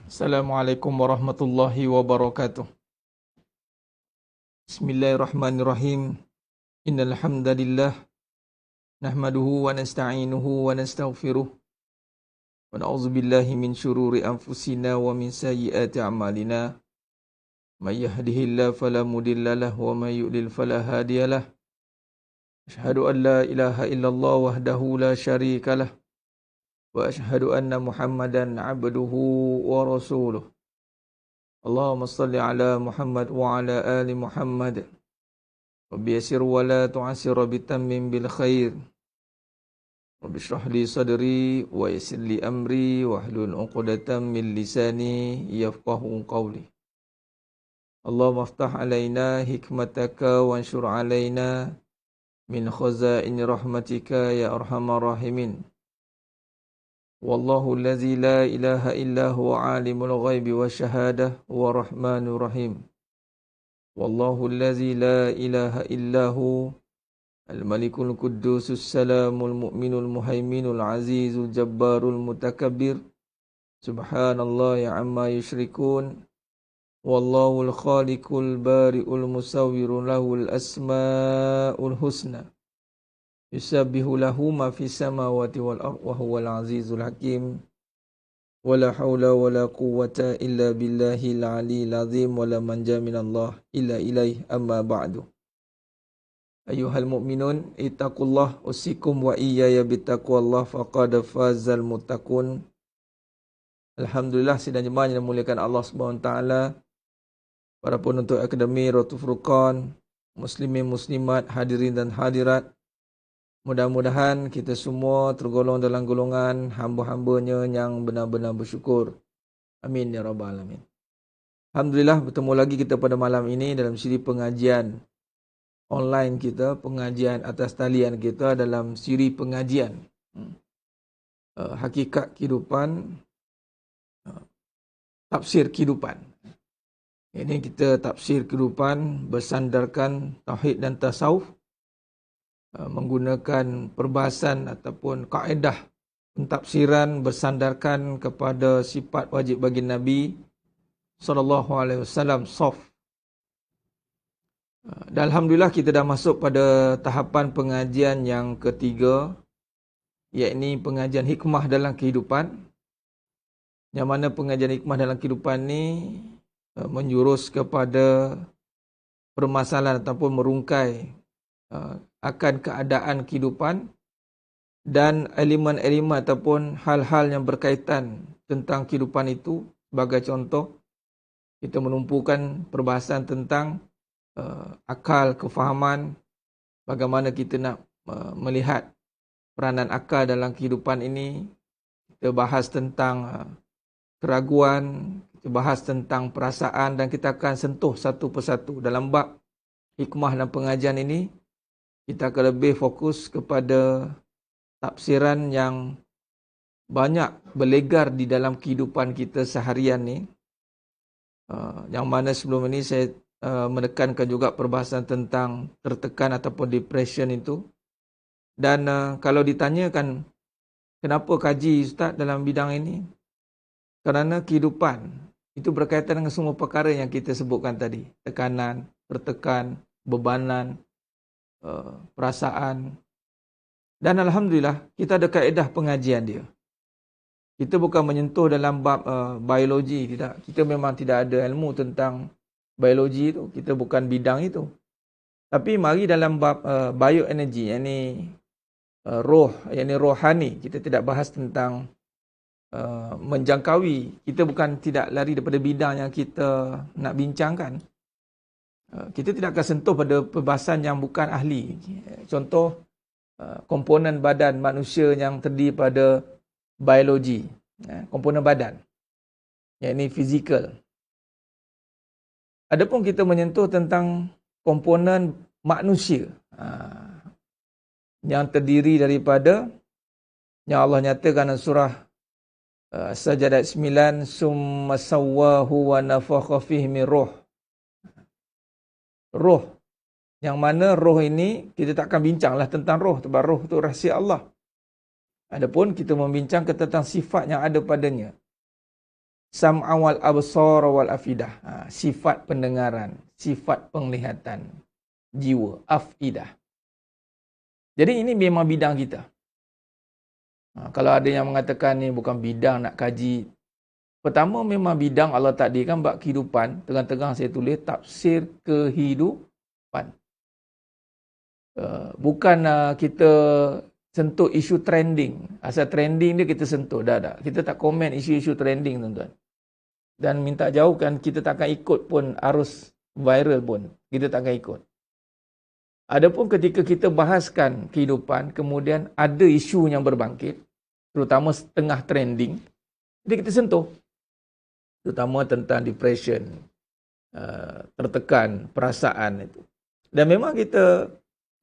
Assalamualaikum warahmatullahi wabarakatuh. Bismillahirrahmanirrahim. Innal hamdalillah nahmaduhu wa nasta'inuhu wa nastaghfiruh wa na'udzu billahi min syururi anfusina wa min sayyiati a'malina. May yahdihillahu fala mudilla lahu wa may yudlil fala hadiyalah. Asyhadu an la ilaha illallah wahdahu la syarika lah wa asyhadu anna Muhammadan 'abduhu wa rasuluh. Allahumma salli ala Muhammad wa ala ali Muhammad. Rabbi yasir wa la tu'asir bitammim bil khair. Rabbi shrah li sadri wa yassir li amri wa hlul 'uqdatam min lisani yafqahu qawli. Allahumma aftah alaina hikmataka wa anshur alaina min khazain rahmatika ya arhamar rahimin. Wallahu allazi la ilaha illa huwa alimul ghaibi wasyahadah wa rahmanur rahim. Wallahu allazi la ilaha illa hu al-malikul quddusus salamul mu'minul muhaiminul azizul jabbarul mutakabbir. Subhanallah ya amma yushrikun. Wallahul khaliqul bari'ul musawwirul lahul asma'ul husna. Yusabbihu lahu ma fis samawati wal ardh wa huwal azizul hakim. Wala haula wala quwwata illa billahil aliyil azim wala manja minallah illa ilaih amma ba'du. Ayyuhal mu'minun ittaqullah usikum wa iyaya bittaqwallah faqad fazal muttaqun. Alhamdulillah, sidang jemaah yang dimuliakan Allah Subhanahu wa taala, para penuntut Akademi Rotu Furqan, muslimin muslimat, hadirin dan hadirat. Mudah-mudahan kita semua tergolong dalam golongan hamba-hambanya yang benar-benar bersyukur. Amin ya rabbal alamin. Alhamdulillah, bertemu lagi kita pada malam ini dalam siri pengajian online kita, pengajian atas talian kita dalam siri pengajian hakikat kehidupan, tafsir kehidupan. Ini kita tafsir kehidupan bersandarkan tauhid dan tasawuf, menggunakan perbahasan ataupun kaedah pentafsiran bersandarkan kepada sifat wajib bagi Nabi SAW, soft. Dan Alhamdulillah kita dah masuk pada tahapan pengajian yang ketiga, iaitu pengajian hikmah dalam kehidupan. Yang mana pengajian hikmah dalam kehidupan ni menjurus kepada permasalahan ataupun merungkai akan keadaan kehidupan dan elemen-elemen ataupun hal-hal yang berkaitan tentang kehidupan itu. Sebagai contoh, kita menumpukan perbahasan tentang akal, kefahaman, bagaimana kita nak melihat peranan akal dalam kehidupan ini. Kita bahas tentang keraguan, kita bahas tentang perasaan, dan kita akan sentuh satu persatu. Dalam bab hikmah dan pengajian ini, kita akan lebih fokus kepada tafsiran yang banyak berlegar di dalam kehidupan kita seharian ni. Yang mana sebelum ini saya menekankan juga perbahasan tentang tertekan ataupun depression itu. Dan kalau ditanyakan kenapa kaji Ustaz dalam bidang ini, kerana kehidupan itu berkaitan dengan semua perkara yang kita sebutkan tadi. Tekanan, tertekan, bebanan, perasaan. Dan Alhamdulillah kita ada kaedah pengajian dia. Kita bukan menyentuh dalam bab biologi, tidak. Kita memang tidak ada ilmu tentang biologi itu. Kita bukan bidang itu. Tapi mari dalam bab bioenergy, yakni roh, yakni rohani. Kita tidak bahas tentang menjangkaui. Kita bukan tidak lari daripada bidang yang kita nak bincangkan. Kita tidak akan sentuh pada perbahasan yang bukan ahli. Contoh, komponen badan manusia yang terdiri pada biologi, komponen badan, yakni fizikal. Adapun kita menyentuh tentang komponen manusia, yang terdiri daripada, yang Allah nyatakan dalam surah As-Sajdah 9, summa sawwahu wa nafakha fihi min ruh. Roh, yang mana roh ini kita tak akan bincanglah tentang roh, sebab roh itu rahsia Allah. Adapun kita membincangkan tentang sifat yang ada padanya. sam'a wal absara wal afidah. Sifat pendengaran, sifat penglihatan, jiwa, afidah. Jadi ini memang bidang kita. Kalau ada yang mengatakan ni bukan bidang nak kaji. Pertama memang bidang Allah takdirkan bab kehidupan. Tengah-tengah saya tulis tafsir kehidupan. Bukan kita sentuh isu trending. Asal trending dia kita sentuh. Dah. Kita tak komen isu-isu trending tuan-tuan. Dan minta jauhkan, kita takkan ikut pun arus viral pun. Kita takkan ikut. Adapun ketika kita bahaskan kehidupan, kemudian ada isu yang berbangkit, terutama tengah trending, jadi kita sentuh. Terutama tentang depression, tertekan, perasaan itu. Dan memang kita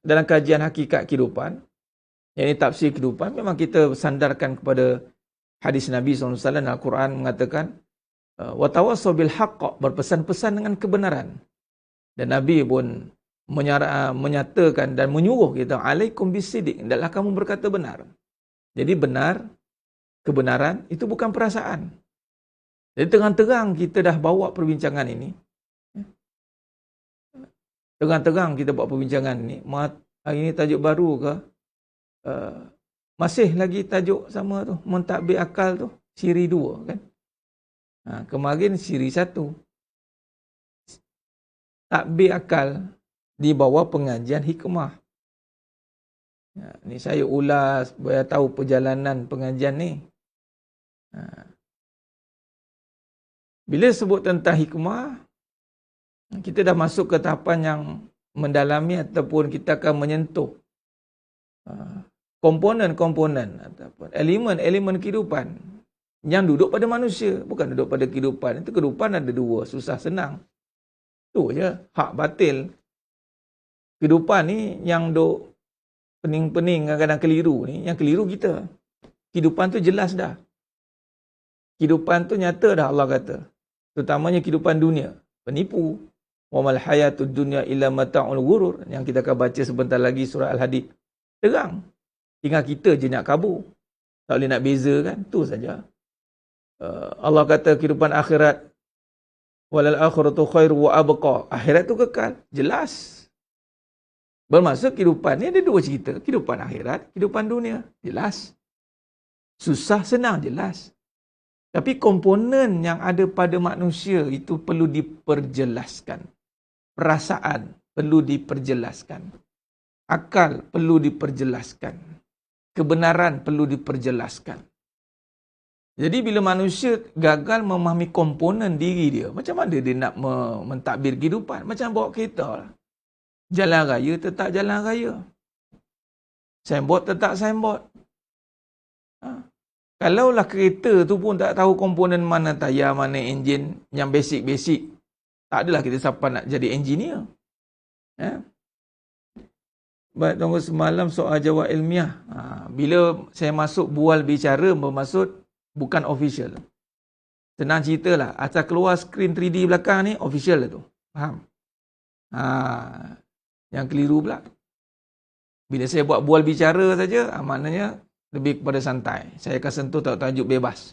dalam kajian hakikat kehidupan, yang ini tafsir kehidupan, memang kita sandarkan kepada hadis Nabi SAW. Al-Quran mengatakan, وَتَوَصَّوْا بِالْحَقَّ, berpesan-pesan dengan kebenaran. Dan Nabi pun menyatakan dan menyuruh kita, alaikum bisidik, hendaklah kamu berkata benar. Jadi benar, kebenaran itu bukan perasaan. Jadi terang-terang kita dah bawa perbincangan ini. Terang-terang kita buat perbincangan ini. Hari ini tajuk baru ke? Masih lagi tajuk sama tu, mentadbir akal tu, siri 2 kan? Kemarin siri 1. Takbir akal di bawah pengajian hikmah. Ni saya ulas supaya tahu perjalanan pengajian ni. Bila sebut tentang hikmah, kita dah masuk ke tahapan yang mendalami ataupun kita akan menyentuh komponen-komponen ataupun elemen-elemen kehidupan yang duduk pada manusia, bukan duduk pada kehidupan. Itu kehidupan ada 2, susah senang. Tu je, hak batil. Kehidupan ni yang duk pening-pening kadang-kadang keliru ni, yang keliru kita. Kehidupan tu jelas dah. Kehidupan tu nyata dah Allah kata. Terutamanya kehidupan dunia. Penipu. Wa mal hayatud dunya illa mata'ul ghurur. Yang kita akan baca sebentar lagi surah Al-Hadid. Terang. Tinggal kita je nak kabur. Tak boleh nak beza kan. Tu saja. Allah kata kehidupan akhirat. Walal akhiratu khairu wa abqa. Akhirat tu kekal. Jelas. Bermaksud kehidupan ni ada 2 cerita. Kehidupan akhirat, kehidupan dunia. Jelas. Susah, senang, jelas. Tapi komponen yang ada pada manusia itu perlu diperjelaskan. Perasaan perlu diperjelaskan. Akal perlu diperjelaskan. Kebenaran perlu diperjelaskan. Jadi bila manusia gagal memahami komponen diri dia, macam mana dia nak mentadbir kehidupan? Macam bawa kereta lah. Jalan raya tetap jalan raya. Signboard tetap signboard. Kalaulah kereta tu pun tak tahu komponen mana tayar, mana enjin, yang basic-basic, tak adalah kita siapa nak jadi engineer. Baik, tunggu semalam soal jawab ilmiah. Bila saya masuk bual bicara, bermaksud bukan official. Senang cerita lah. Asal keluar skrin 3D belakang ni, official lah tu. Faham? Yang keliru pula. Bila saya buat bual bicara saja, maknanya lebih kepada santai. Saya akan sentuh tajuk bebas.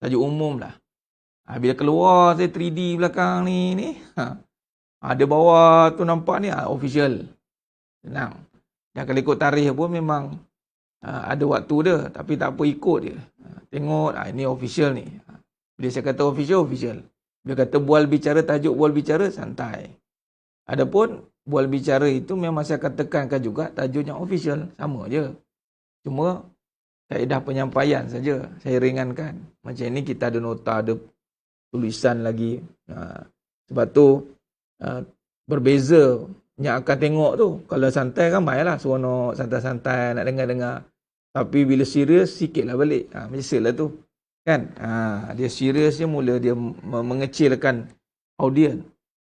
Tajuk umum lah. Bila keluar saya 3D belakang ni, ada bawah tu nampak ni, official. Senang. Dan kalau ikut tarikh pun memang ada waktu dia. Tapi tak apa, ikut je. Tengok, ini official ni. Bila saya kata official, official. Bila kata bual bicara, tajuk bual bicara, santai. Adapun bual bicara itu memang saya akan tekankan juga tajuk yang official. Sama je. Cuma kaedah penyampaian saja. Saya ringankan. Macam ni kita ada nota, ada tulisan lagi. Sebab tu berbeza yang akan tengok tu. Kalau santai kan baiklah. Seronok, santai-santai nak dengar-dengar. Tapi bila serius, sikit lah balik. Macam lah tu. Kan? Dia serius je mula dia mengecilkan audien.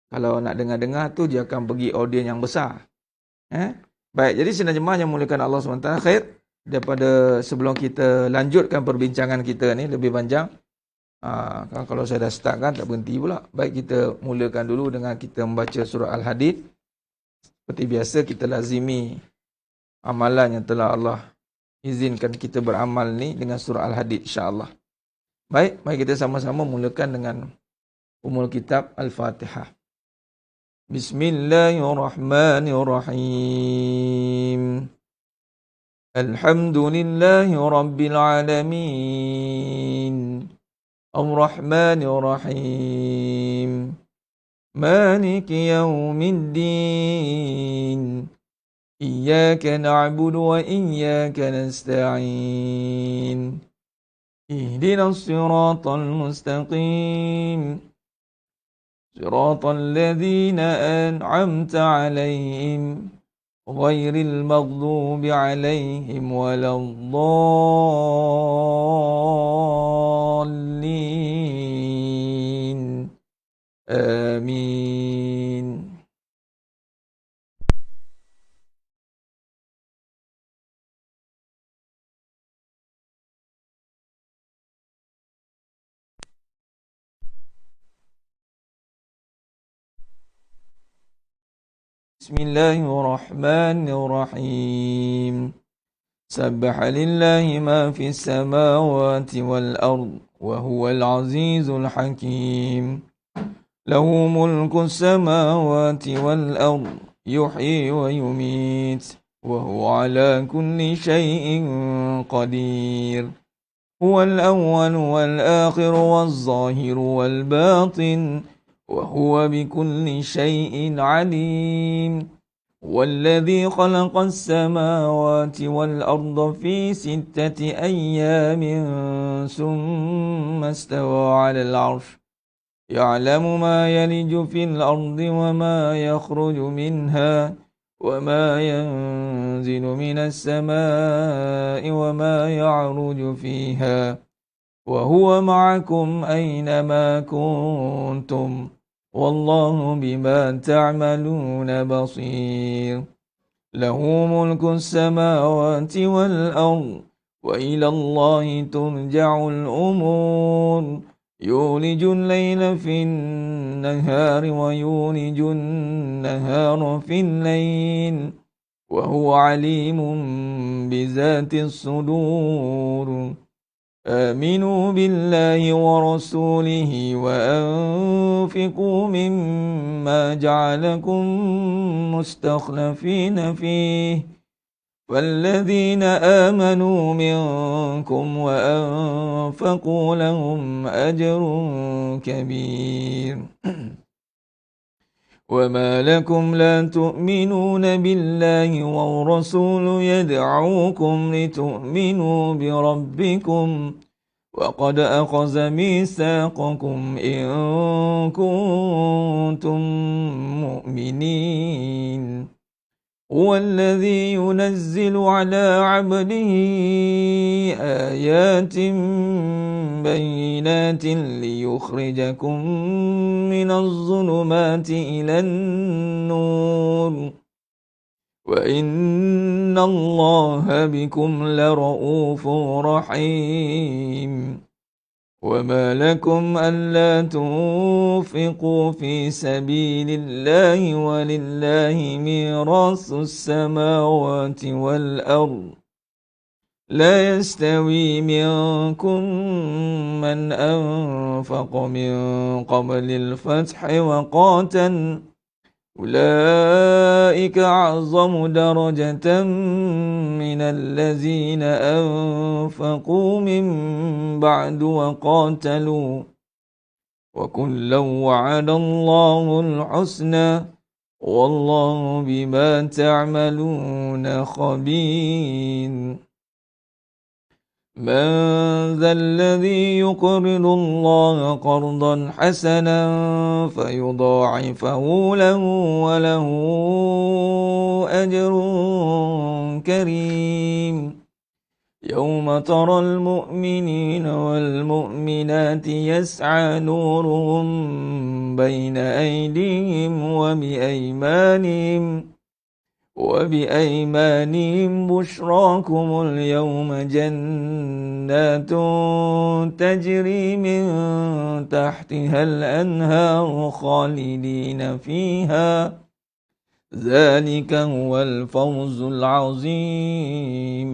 Kalau nak dengar-dengar tu, dia akan pergi audien yang besar. Baik, jadi sidang jemaah yang muliakan Allah SWT, khair. Daripada sebelum kita lanjutkan perbincangan kita ni lebih panjang. Kalau saya dah start kan, tak berhenti pula. Baik, kita mulakan dulu dengan kita membaca surah Al-Hadid. Seperti biasa, kita lazimi amalan yang telah Allah izinkan kita beramal ni dengan surah Al-Hadid, insyaAllah. Baik, mari kita sama-sama mulakan dengan umul kitab Al-Fatihah. Bismillahirrahmanirrahim. Alhamdulillahi rabbil alamin. Ar-Rahmanir Rahim. Maliki yaumiddin. Iyyaka na'budu wa iyyaka nasta'in. اهدنا الصراط المستقيم صراط الذين أنعمت عليهم غير المغضوب عليهم ولا الضالين آمين. بسم الله الرحمن الرحيم. سبح لله ما في السماوات والأرض وهو العزيز الحكيم. له ملك السماوات والأرض يحيي ويميت وهو على كل شيء قدير. هو الأول والآخر والظاهر والباطن وهو بكل شيء عليم. والذي خلق السماوات والأرض في 6 أيام ثم استوى على العرش يعلم ما يلج في الأرض وما يخرج منها وما ينزل من السماء وما يعرج فيها وهو معكم أينما كنتم والله بما تعملون بصير. له ملك السماوات والأرض وإلى الله ترجع الأمور. يولج الليل في النهار ويولج النهار في الليل وهو عليم بذات الصدور. آمنوا بالله ورسوله وأنفقوا مما جعلكم مستخلفين فيه فالذين آمنوا منكم وأنفقوا لهم أجر كبير. وما لكم لا تؤمنون بالله والرسول يدعوكم لتؤمنوا بربكم وقد أخذ ميثاقكم إن كنتم مؤمنين. هو الذي ينزل على عبده آيات بينات ليخرجكم من الظلمات إلى النور وإن الله بكم لرؤوف رحيم. وما لكم ألا تنفقوا في سبيل الله ولله ميراث السماوات والأرض لا يستوي منكم من أنفق من قبل الفتح وقاتل أولئك أعظم درجة من الذين أنفقوا من بعد وقاتلوا وكلا وعد الله الحسنى والله بما تعملون خبير. من ذا الذي يقرض الله قرضا حسنا فيضاعفه له وله أجر كريم. يوم ترى المؤمنين والمؤمنات يسعى نورهم بين أيديهم وبأيمانهم بشراكم اليوم جنات تجري من تحتها الأنهار خالدين فيها ذلك هو الفوز العظيم.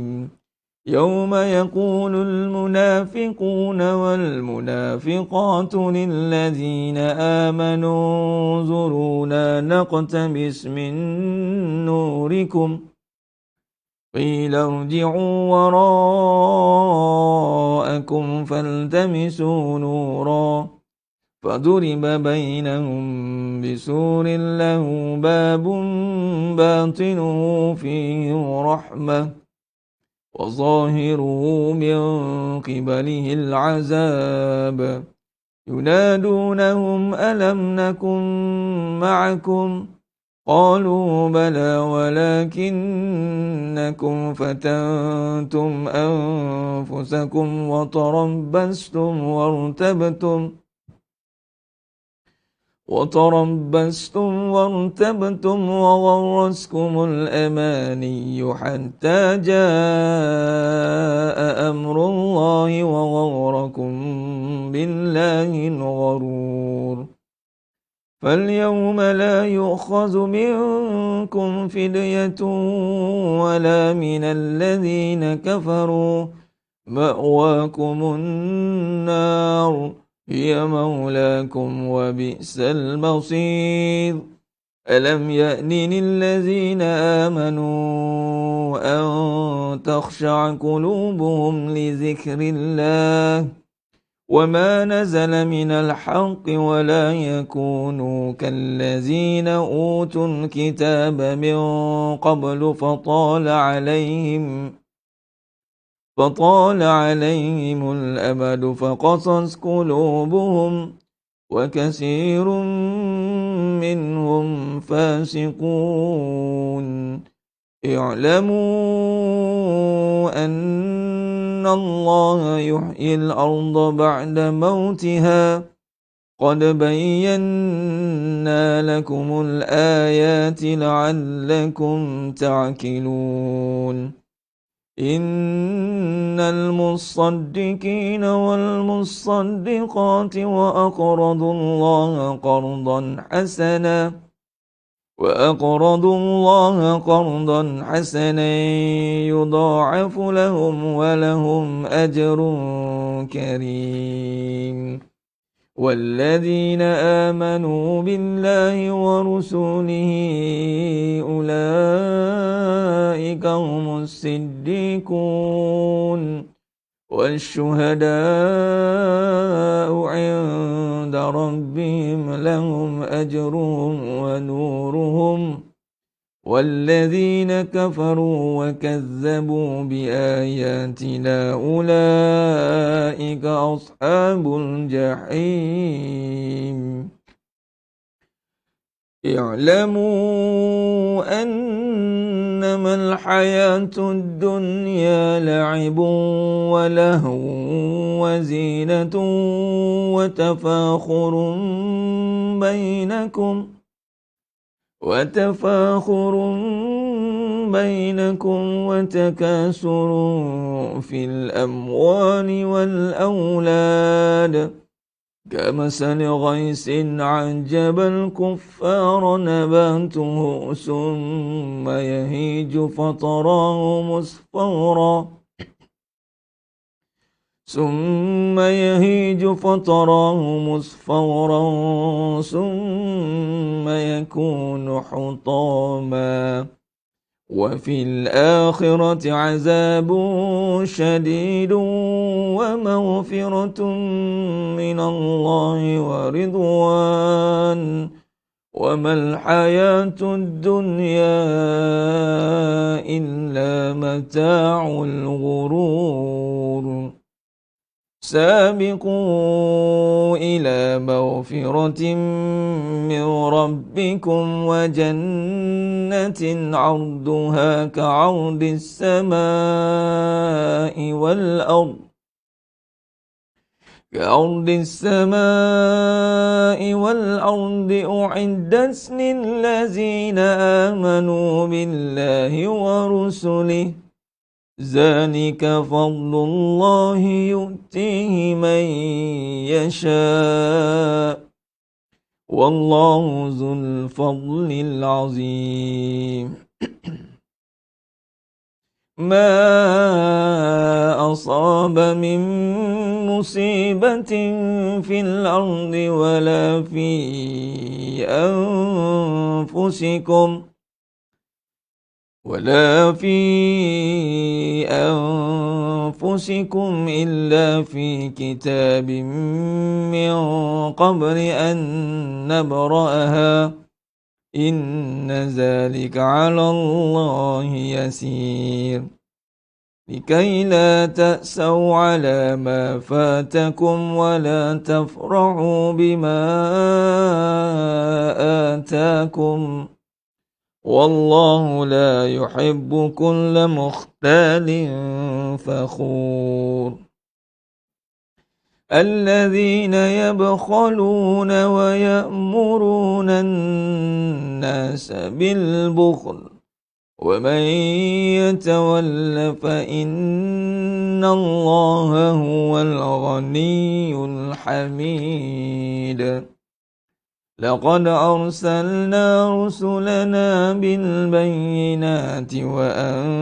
يوم يقول المنافقون والمنافقات للذين آمنوا انظرونا نقتبس من نوركم قيل ارجعوا وراءكم فالتمسوا نورا فضرب بينهم بسور له باب باطنه فيه رحمة وظاهره من قبله العذاب ينادونهم ألم نكن معكم قالوا بلى ولكنكم فتنتم أنفسكم وتربستم وغرسكم الأماني حتى جاء أمر الله وغركم بالله الغرور فاليوم لا يؤخذ منكم فدية ولا من الذين كفروا مأواكم النار هي مولاكم وبئس المصير ألم يأن للذين آمنوا أن تخشع قلوبهم لذكر الله وما نزل من الحق ولا يكونوا كالذين أوتوا الكتاب من قبل فطال عليهم الأمد فقست قلوبهم وكثير منهم فاسقون اعلموا أن الله يحيي الأرض بعد موتها قد بينا لكم الآيات لعلكم تعقلون إن المصدقين والمصدقات وأقرضوا الله قرضا حسنا يضاعف لهم ولهم أجر كريم والذين آمنوا بالله ورسوله أولئك هم الصديقون والشهداء عند ربهم لهم أجرهم ونورهم والذين كفروا وكذبوا بآياتنا أولئك أصحاب الجحيم اعلموا أنما الحياة الدنيا لعب ولهو وزينة وتفاخر بينكم وتكاثر في الأموال والأولاد كمثل غيث أعجب الكفار نباته ثم يهيج فتراه مصفرا ثم يكون حطاما وفي الآخرة عذاب شديد ومغفرة من الله ورضوان وما الحياة الدنيا إلا متاع الغرور سابقوا إلى مغفرة من ربكم وجنة عرضها كعرض السماء والأرض أعدت للذين آمنوا بالله ورسله ذلك فضل الله يؤتيه من يشاء والله ذو الفضل العظيم ما أصاب من مصيبة في الأرض ولا في أنفسكم إلا في كتاب من قبل أن نبرأها إن ذلك على الله يسير لكي لا تأسوا على ما فاتكم ولا تفرحوا بما آتاكم والله لا يحب كل مختال فخور الذين يبخلون ويأمرون الناس بالبخل ومن يتول فإن الله هو الغني الحميد لقد أرسلنا رسلنا بالبينات وأنزلنا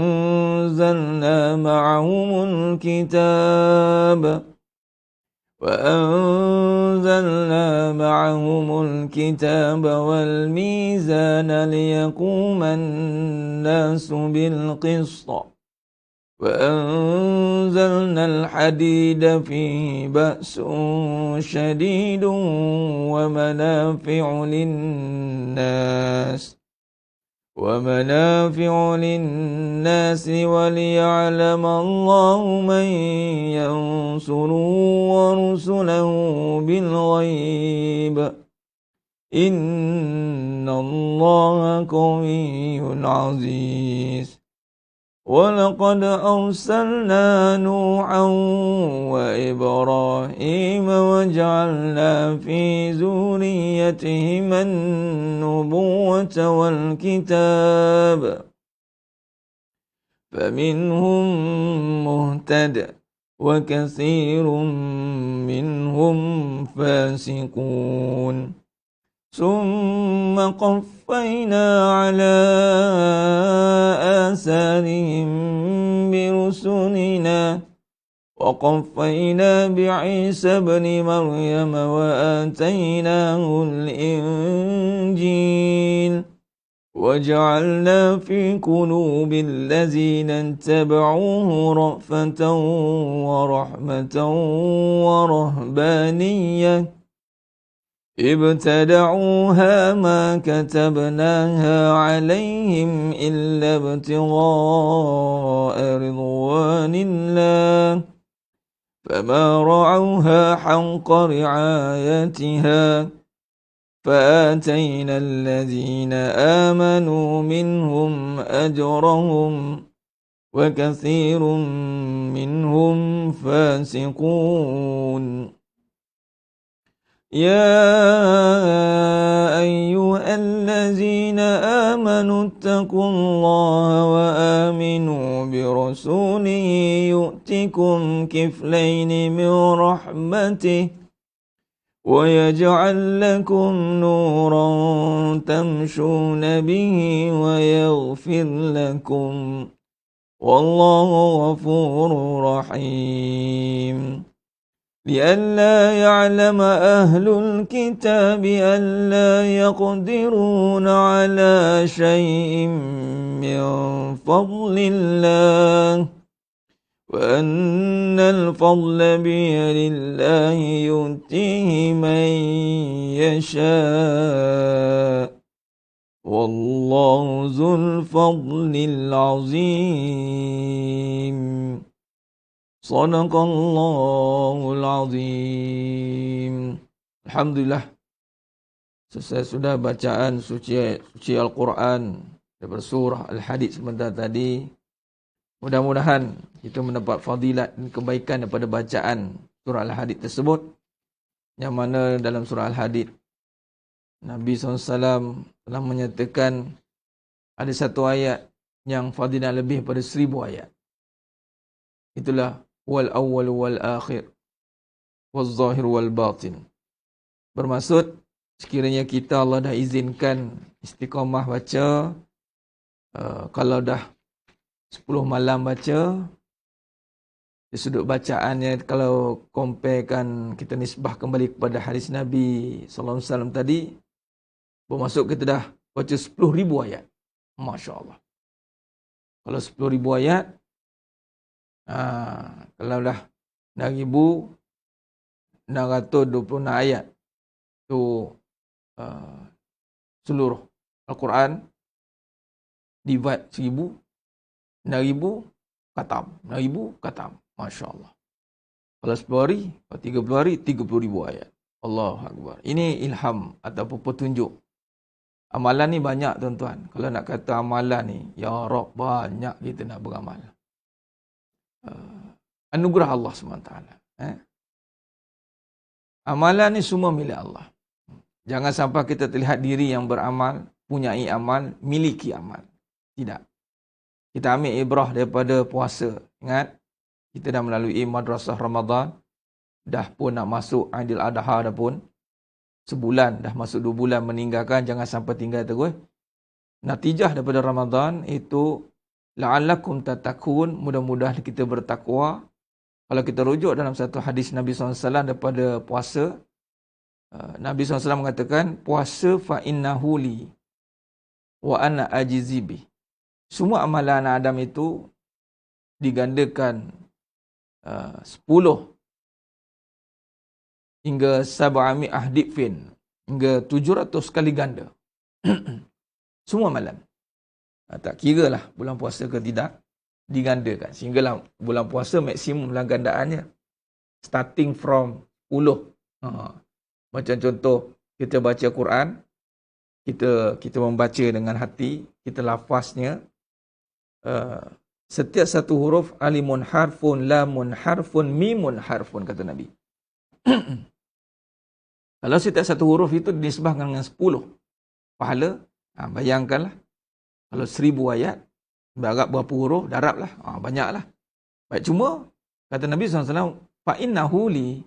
معهم الكتاب والميزان ليقوم الناس بالقسط وأنزلنا الحديد فيه بأس شديد ومنافع للناس وليعلم الله من ينصره ورسله بالغيب إن الله قوي عزيز ولقد أرسلنا نوحا وإبراهيم وجعلنا في ذريتهما النبوة والكتاب فمنهم مهتد وكثير منهم فاسقون ثم قفينا على آثارهم برسلنا وقفينا بعيسى ابن مريم وآتيناه الإنجيل وجعلنا في قلوب الذين اتبعوه رأفة ورحمة ورهبانية ابتدعوها ما كتبناها عليهم إلا ابتغاء رضوان الله فما رعوها حق رعايتها فآتينا الذين آمنوا منهم أجرهم وكثير منهم فاسقون يا أيها الذين آمنوا اتقوا الله وآمنوا برسوله يؤتكم كفلين من رحمته ويجعل لكم نورا تمشون به ويغفر لكم والله غفور رحيم لئلا يعلم أهل الكتاب ألا يقدرون على شيء من فضل الله وأن الفضل بيد الله يؤتيه من يشاء والله ذو الفضل العظيم Sadaqallahul azim. Alhamdulillah. Selesai sudah bacaan suci Al-Quran daripada surah Al-Hadid sebentar tadi. Mudah-mudahan kita mendapat fadilat dan kebaikan daripada bacaan surah Al-Hadid tersebut. Yang mana dalam surah Al-Hadid Nabi SAW telah menyatakan ada satu ayat yang fadilat lebih pada 1000 ayat. Itulah wal awwal wal akhir wal zahir wal batin. Bermaksud sekiranya kita Allah dah izinkan istiqamah baca, kalau dah 10 malam baca, Dari sudut bacaannya, kalau comparekan, kita nisbah kembali kepada hadis Nabi SAW tadi, bermaksud kita dah baca 10,000 ayat. Masya Allah. Kalau 10,000 ayat, kalau dah 6,626 ayat, tu seluruh Al-Quran, divide 1,000, 6,000 khatam. 6,000 khatam. Masya Allah. Kalau 10 hari, kalau 30 hari, 30,000 ayat. Allahu Akbar. Ini ilham ataupun petunjuk. Amalan ni banyak tuan-tuan. Kalau nak kata amalan ni, ya Rab, banyak kita nak beramal. Anugerah Allah SWT. Amalan ni semua milik Allah. Jangan sampai kita terlihat diri yang beramal, punyai amal, miliki amal. Tidak. Kita ambil ibrah daripada puasa. Ingat, kita dah melalui madrasah Ramadan. Dah pun nak masuk Aidil Adha dah pun. Sebulan, dah masuk 2 bulan meninggalkan. Jangan sampai tinggal terus. Natijah daripada Ramadan itu, la'allakum tatakun, mudah-mudahan kita bertakwa. Kalau kita rujuk dalam satu hadis Nabi SAW daripada puasa, Nabi SAW mengatakan, puasa fa'innahu li wa ana ajizibi. Semua amalan anak Adam itu digandakan 10 hingga 700 difin, hingga 700 kali ganda. Semua amalan. Tak kira lah bulan puasa ke tidak, digandakan. Sehinggalah bulan puasa maksimum lah gandaannya. Starting from 10. Macam contoh, kita baca Quran, kita membaca dengan hati, kita lafaznya, setiap satu huruf, alimun harfun, lamun harfun, mimun harfun, kata Nabi. Kalau setiap satu huruf itu dinisbahkan dengan 10 pahala, bayangkanlah, kalau 1000 ayat, berapa huruf, darablah, banyaklah. Baik, cuma, kata Nabi SAW, fa'innahu li,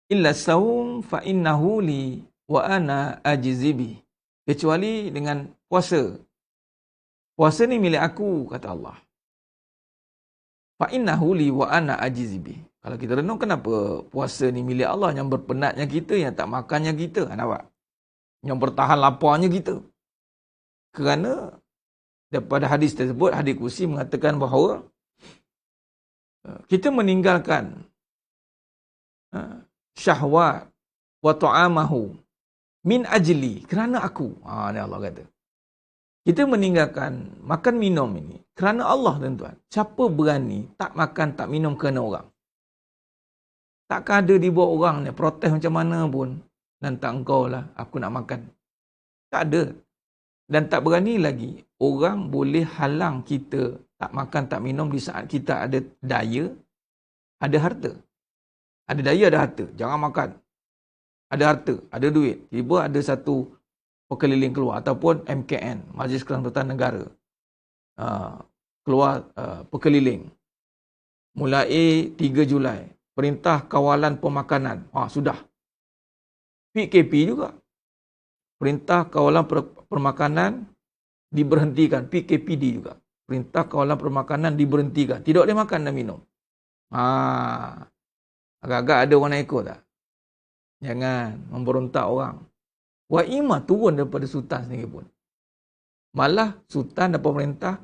illa saum fa'innahu li, wa ana ajizibi. Kecuali dengan puasa. Puasa ni milik aku, kata Allah. Fa'innahu li wa ana ajizibi. Kalau kita renung, kenapa puasa ni milik Allah? Yang berpenatnya kita, yang tak makannya kita. Nampak? Yang bertahan laparnya kita. Kerana daripada hadis tersebut, hadis kursi mengatakan bahawa kita meninggalkan syahwat wa ta'amahu min ajli, kerana aku. Ni Allah kata. Kita meninggalkan makan minum ini kerana Allah, tuan-tuan. Siapa berani tak makan, tak minum kerana orang? Takkan ada di bawah orang ni, protes macam mana pun. Dan tak engkau lah, aku nak makan. Tak ada. Dan tak berani lagi, orang boleh halang kita tak makan, tak minum di saat kita ada daya, ada harta. Ada daya, ada harta. Jangan makan. Ada harta, ada duit. Tiba ada satu pekeliling keluar, ataupun MKN, Majlis Keselamatan Negara. Keluar pekeliling. Mulai 3 Julai. Perintah Kawalan Pemakanan. Sudah. PKP juga. Perintah Kawalan Permakanan diberhentikan. PKPD juga. Perintah Kawalan Permakanan diberhentikan. Tidak boleh makan dan minum. Agak-agak ada orang nak ikut tak? Jangan memberontak orang. Wa'imah turun daripada sultan sendiri pun. Malah sultan dan pemerintah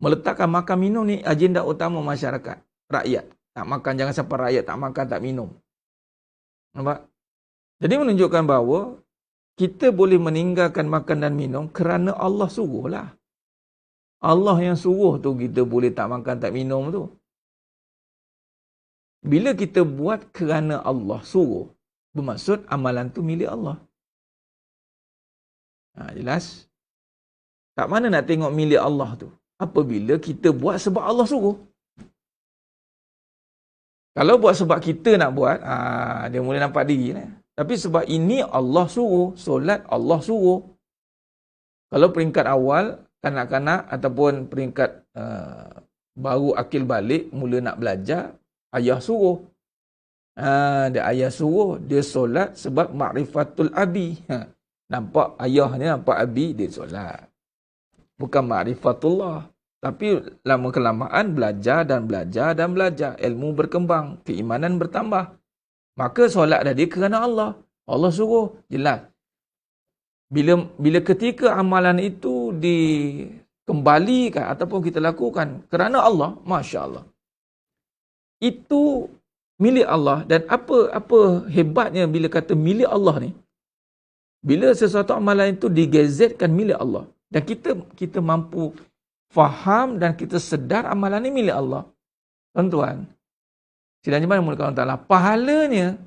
meletakkan makan minum ni agenda utama masyarakat. Rakyat. Tak makan, jangan sampai rakyat tak makan, tak minum. Nampak? Jadi menunjukkan bahawa kita boleh meninggalkan makan dan minum kerana Allah suruh lah. Allah yang suruh tu kita boleh tak makan, tak minum tu. Bila kita buat kerana Allah suruh, bermaksud amalan tu milik Allah. Jelas? Kat mana nak tengok milik Allah tu? Apabila kita buat sebab Allah suruh. Kalau buat sebab kita nak buat, dia mula nampak diri lah. Tapi sebab ini Allah suruh, solat Allah suruh. Kalau peringkat awal, kanak-kanak ataupun peringkat baru akil balik, mula nak belajar, ayah suruh. Dia ayah suruh, dia solat sebab ma'rifatul abi. Nampak ayahnya, nampak abi, dia solat. Bukan ma'rifatullah. Tapi lama kelamaan belajar dan belajar dan belajar. Ilmu berkembang. Keimanan bertambah. Maka solat tadi kerana Allah. Allah suruh. Jelas. Bila ketika amalan itu dikembalikan ataupun kita lakukan kerana Allah, Masya Allah. Itu milik Allah. Dan apa hebatnya bila kata milik Allah ni. Bila sesuatu amalan itu digazetkan milik Allah. Dan kita mampu faham dan kita sedar amalan ni milik Allah. Tuan-tuan. Sidang jemaah dimulakan Allah Ta'ala. Pahalanya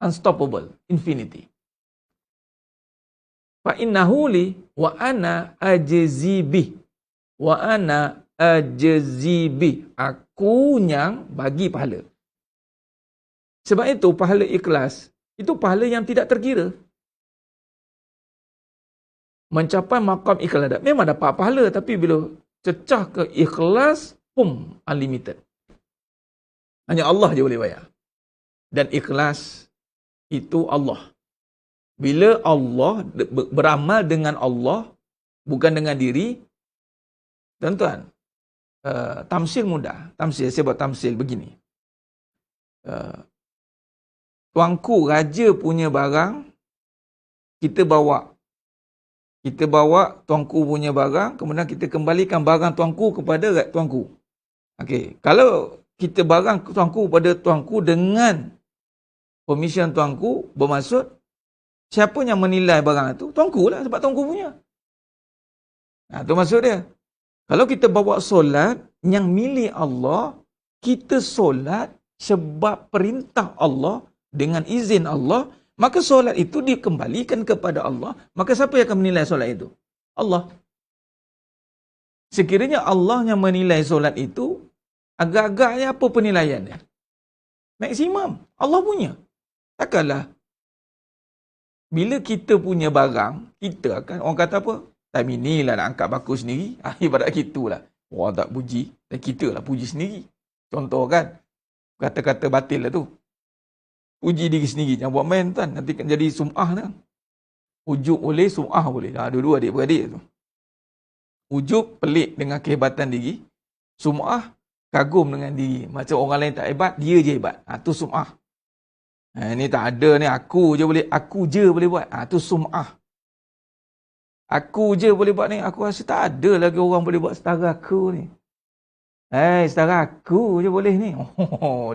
unstoppable. Infinity. Fa innahu li wa ana ajzi bih. Wa ana ajzi bih. Aku yang bagi pahala. Sebab itu pahala ikhlas itu pahala yang tidak terkira. Mencapai makam ikhlas memang dapat pahala, tapi bila cecah ke ikhlas, unlimited. Hanya Allah je boleh bayar. Dan ikhlas itu Allah. Bila Allah beramal dengan Allah, bukan dengan diri, tuan-tuan, tamsil mudah. Tamsil, saya buat tamsil begini. Tuanku, raja punya barang, kita bawa. Kita bawa tuanku punya barang, kemudian kita kembalikan barang tuanku kepada tuanku. Okey, kalau kita barang tuanku kepada tuanku dengan permission tuanku, bermaksud siapa yang menilai barang itu? Tuanku lah, sebab tuanku punya. Itu maksud dia. Kalau kita bawa solat yang milik Allah, kita solat sebab perintah Allah, dengan izin Allah, maka solat itu dikembalikan kepada Allah. Maka siapa yang akan menilai solat itu? Allah. Sekiranya Allah yang menilai solat itu, agak-agaknya apa penilaian dia? Maksimum. Allah punya. Takkanlah bila kita punya barang, kita akan, orang kata apa? Time inilah nak angkat baku sendiri. Ibarat gitulah. Orang tak puji, dan kita lah puji sendiri. Contoh kan, kata-kata batil lah tu. Puji diri sendiri. Jangan buat main tuan. Nanti kan jadi sum'ah kan. Ujub boleh, sum'ah boleh. Dua-dua adik-beradik tu. Ujub pelik dengan kehebatan diri. Sum'ah kagum dengan diri. Macam orang lain tak hebat, dia je hebat. Tu sum'ah. Ni tak ada ni, aku je boleh buat. Tu sum'ah. Aku je boleh buat ni. Aku rasa tak ada lagi orang boleh buat setara aku ni. Setara aku je boleh ni.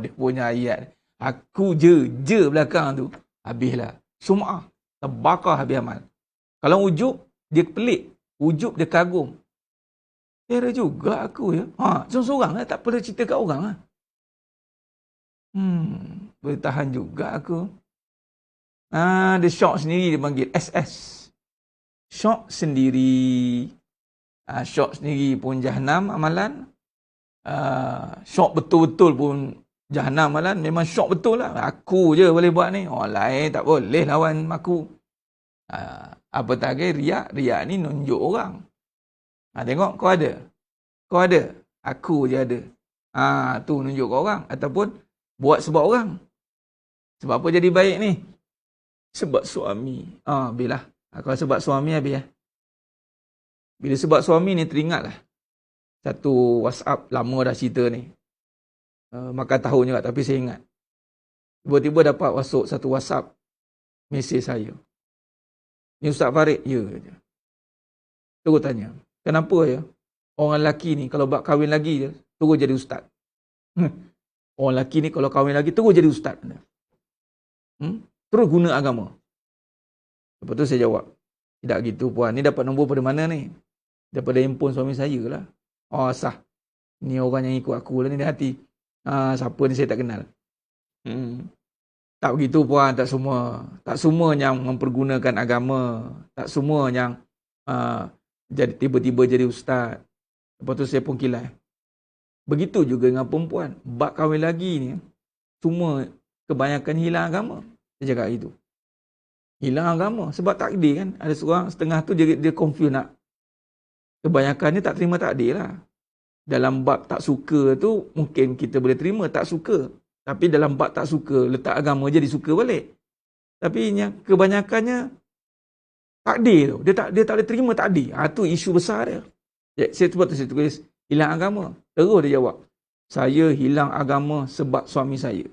Dia punya ayat. Aku je belakang tu. Habislah. Sum'ah. Terbakar habis amal. Kalau ujub, dia pelik. Ujub, dia kagum. Kira juga aku ya. Seorang-seorang lah. Tak perlu cerita kat orang lah. Boleh tahan juga aku. Dia syok sendiri, dia panggil SS. Syok sendiri. Syok sendiri pun jahanam amalan. Syok betul-betul pun jahanam amalan. Memang syok betul lah. Aku je boleh buat ni. Orang lain tak boleh lawan aku. Apa tak kira riak. Riak ni nunjuk orang. Tengok kau ada. Kau ada. Aku je ada. Tu nunjuk kau orang. Ataupun buat sebab orang. Sebab apa jadi baik ni? Sebab suami. Bila. Kalau sebab suami habis ya. Bila sebab suami ni teringatlah. Satu WhatsApp lama dah cerita ni. Makan tahun juga tapi saya ingat. Tiba-tiba dapat masuk satu WhatsApp. Mesej saya. Ni Ustaz Farid? Ya. Terus tanya. Kenapa ya? Orang lelaki ni kalau bak kahwin lagi je, terus jadi ustaz. Orang lelaki ni kalau kahwin lagi, terus jadi ustaz. Terus guna agama. Lepas tu saya jawab. Tidak gitu puan. Ni dapat nombor pada mana ni? Daripada handphone suami saya lah. Sah. Ni orang yang ikut aku lah ni di hati. Siapa ni saya tak kenal. Tak begitu puan. Tak semua. Tak semua yang mempergunakan agama. Tak semua yang jadi tiba-tiba jadi ustaz. Lepas tu saya pun kilai. Begitu juga dengan perempuan. Bak kahwin lagi ni. Semua kebanyakan hilang agama. Saya cakap itu. Hilang agama. Sebab takdir kan. Ada seorang setengah tu dia confuse nak. Kebanyakannya tak terima takdir lah. Dalam bab tak suka tu mungkin kita boleh terima tak suka. Tapi dalam bab tak suka letak agama jadi suka balik. Tapi yang kebanyakannya takdir tu. Dia tak boleh terima takdir. Tu isu besar dia. Saya sebab tu saya tulis Hilang agama. Terus dia jawab, saya hilang agama sebab suami saya.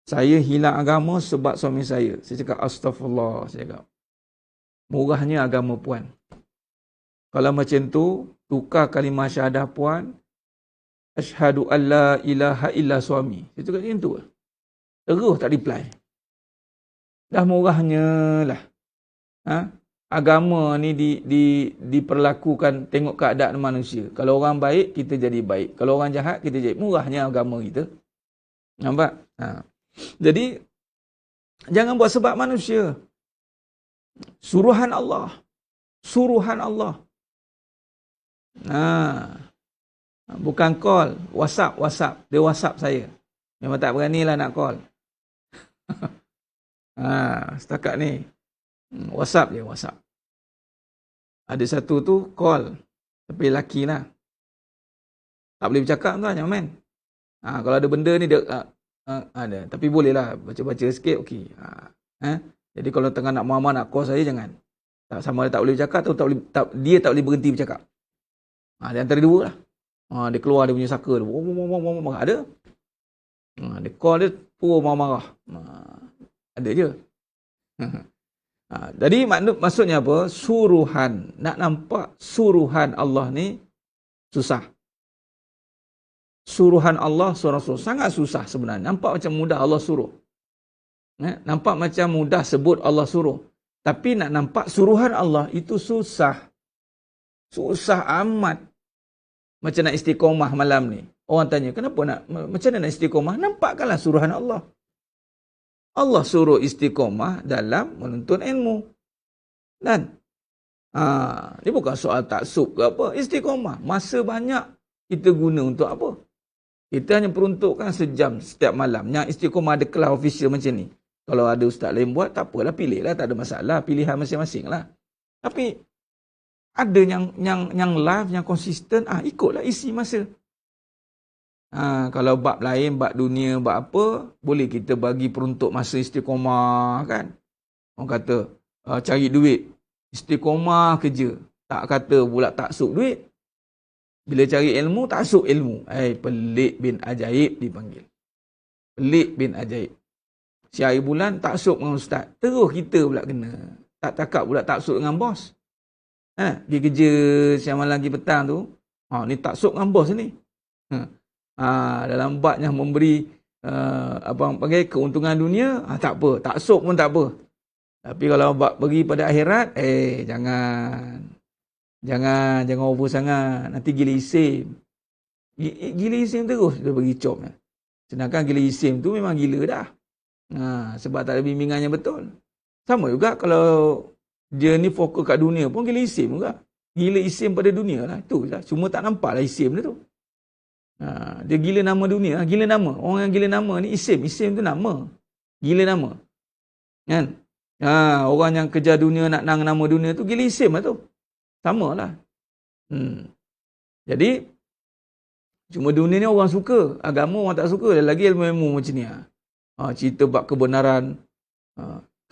Saya hilang agama sebab suami saya. Saya cakap, astagfirullah. Saya cakap, murahnya agama puan. Kalau macam tu, tukar kalimah syahadah puan, asyhadu an la ilaha illa suami. Saya cakap macam tu. Terus tak reply. Dah murahnya lah. Agama ni diperlakukan tengok keadaan manusia. Kalau orang baik, kita jadi baik. Kalau orang jahat, kita jadi. Murahnya agama kita. Nampak? Jadi, jangan buat sebab manusia. Suruhan Allah. Suruhan Allah. Bukan call. WhatsApp. Dia WhatsApp saya. Memang tak beranilah nak call. Setakat ni. WhatsApp je, WhatsApp. Ada satu tu call. Tapi lelaki lah. Tak boleh bercakap tu hanya men. Kalau ada benda ni dia ada. Tapi boleh lah baca-baca sikit, okey. Jadi kalau tengah nak mama nak call saya, jangan. Sama dia tak boleh bercakap atau dia tak boleh berhenti bercakap. Di antara dua lah. Dia keluar dia punya saka tu. Ada. Dia call dia pun marah-marah. Ada je. Jadi maksudnya apa? Suruhan. Nak nampak suruhan Allah ni susah. Suruhan Allah surah sangat susah sebenarnya. Nampak macam mudah Allah suruh. Nampak macam mudah sebut Allah suruh. Tapi nak nampak suruhan Allah itu susah. Susah amat. Macam nak istiqomah malam ni. Orang tanya, kenapa macam mana nak istiqomah? Nampakkanlah suruhan Allah. Allah suruh istiqomah dalam menuntut ilmu. Dan ini bukan soal taksub ke apa. Istiqomah. Masa banyak kita guna untuk apa? Kita hanya peruntukkan sejam setiap malam. Yang istiqomah ada kelas official macam ni. Kalau ada ustaz lain buat, tak apalah, pilihlah, tak ada masalah. Pilihan masing-masing lah. Tapi ada yang live, yang konsisten, ikutlah isi masa. Kalau bab lain, bab dunia, bab apa, boleh kita bagi peruntuk masa istiqomah kan. Orang kata, cari duit. Istiqomah kerja. Tak kata pula taksub duit. Bila cari ilmu, taksub ilmu. Pelik bin ajaib dipanggil. Pelik bin ajaib. Si hari bulan taksub dengan ustaz. Terus kita pula kena. Tak takap pula taksub dengan bos. Pergi kerja siang malam pergi petang tu. Ni taksub dengan bos ni. Dalam bab yang memberi abang panggil keuntungan dunia, tak apa. Taksub pun tak apa. Tapi kalau bab bagi pada akhirat, jangan over sangat. Nanti gila isim. Gila isim terus dia bagi cop. Sedangkan gila isim tu memang gila dah. Sebab tak ada bimbingannya betul. Sama juga kalau dia ni fokus kat dunia pun gila isim juga. Gila isim pada dunia lah. Itu lah. Cuma tak nampak lah isim dia tu. Dia gila nama dunia. Gila nama. Orang yang gila nama ni isim. Isim tu nama. Gila nama. Kan? Orang yang kejar dunia nak nama dunia tu gila isim lah tu. Sama lah. Jadi, cuma dunia ni orang suka. Agama orang tak suka. Lagi ilmu-ilmu macam ni. Cerita bab kebenaran,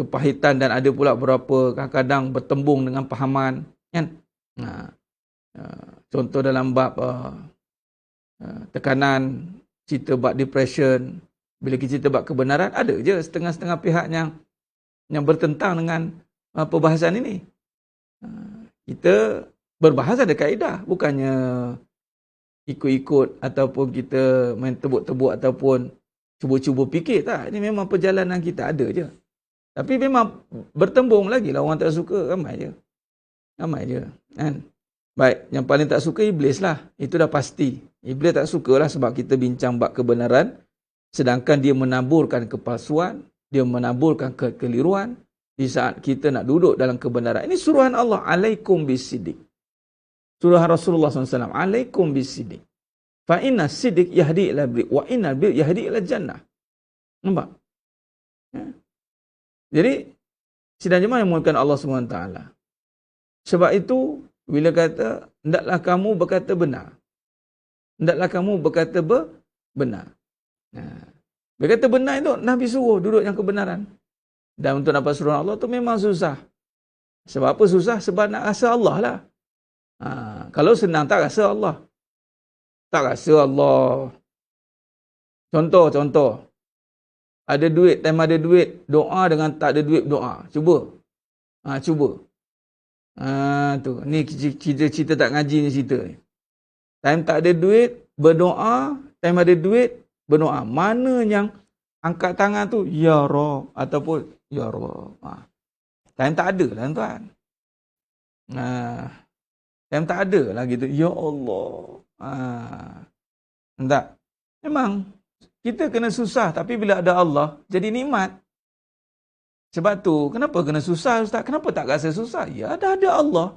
kepahitan dan ada pula berapa kadang-kadang bertembung dengan pahaman. Kan? Contoh dalam bab tekanan, cerita bab depression. Bila kita cerita bab kebenaran, ada je setengah-setengah pihak yang bertentang dengan perbahasan ini. Kita berbahas ada kaedah, bukannya ikut-ikut ataupun kita main tebuk-tebuk ataupun cuba-cuba fikir. Tak, ini memang perjalanan kita ada je. Tapi memang bertembung lagi lah, orang tak suka, ramai je. Kan? Baik, yang paling tak suka iblis lah. Itu dah pasti. Iblis tak sukalah sebab kita bincang bab kebenaran, sedangkan dia menaburkan kepalsuan, dia menaburkan kekeliruan di saat kita nak duduk dalam kebenaran. Ini suruhan Allah, alaikum bisidik. Suruhan Rasulullah SAW, alaikum bisidik. Fa inna sidik yahdi ila bir wa inna bir yahdi ila jannah. Nampak? Jadi, sidang jemaah yang muliakan Allah SWT. Sebab itu, bila kata, hendaklah kamu berkata benar. Hendaklah kamu berkata benar. Bila kata benar itu, Nabi suruh duduk yang kebenaran. Dan untuk dapat suruhan Allah tu memang susah. Sebab apa susah? Sebab nak rasa Allah lah. Kalau senang tak rasa Allah. Tak rasa Allah. Contoh. Ada duit, time ada duit, doa dengan tak ada duit doa. Cuba. Cuba. Tu. Ni cerita tak ngaji ni cerita ni. Time tak ada duit, berdoa. Time ada duit, berdoa. Mana yang angkat tangan tu, Ya Rabb. Ataupun, Ya Rabb. Time tak ada lah tuan. Time tak ada lah gitu. Ya Allah. Tak. Memang, kita kena susah. Tapi bila ada Allah, jadi nikmat. Sebab tu, kenapa kena susah Ustaz? Kenapa tak rasa susah? Ya, dah ada Allah.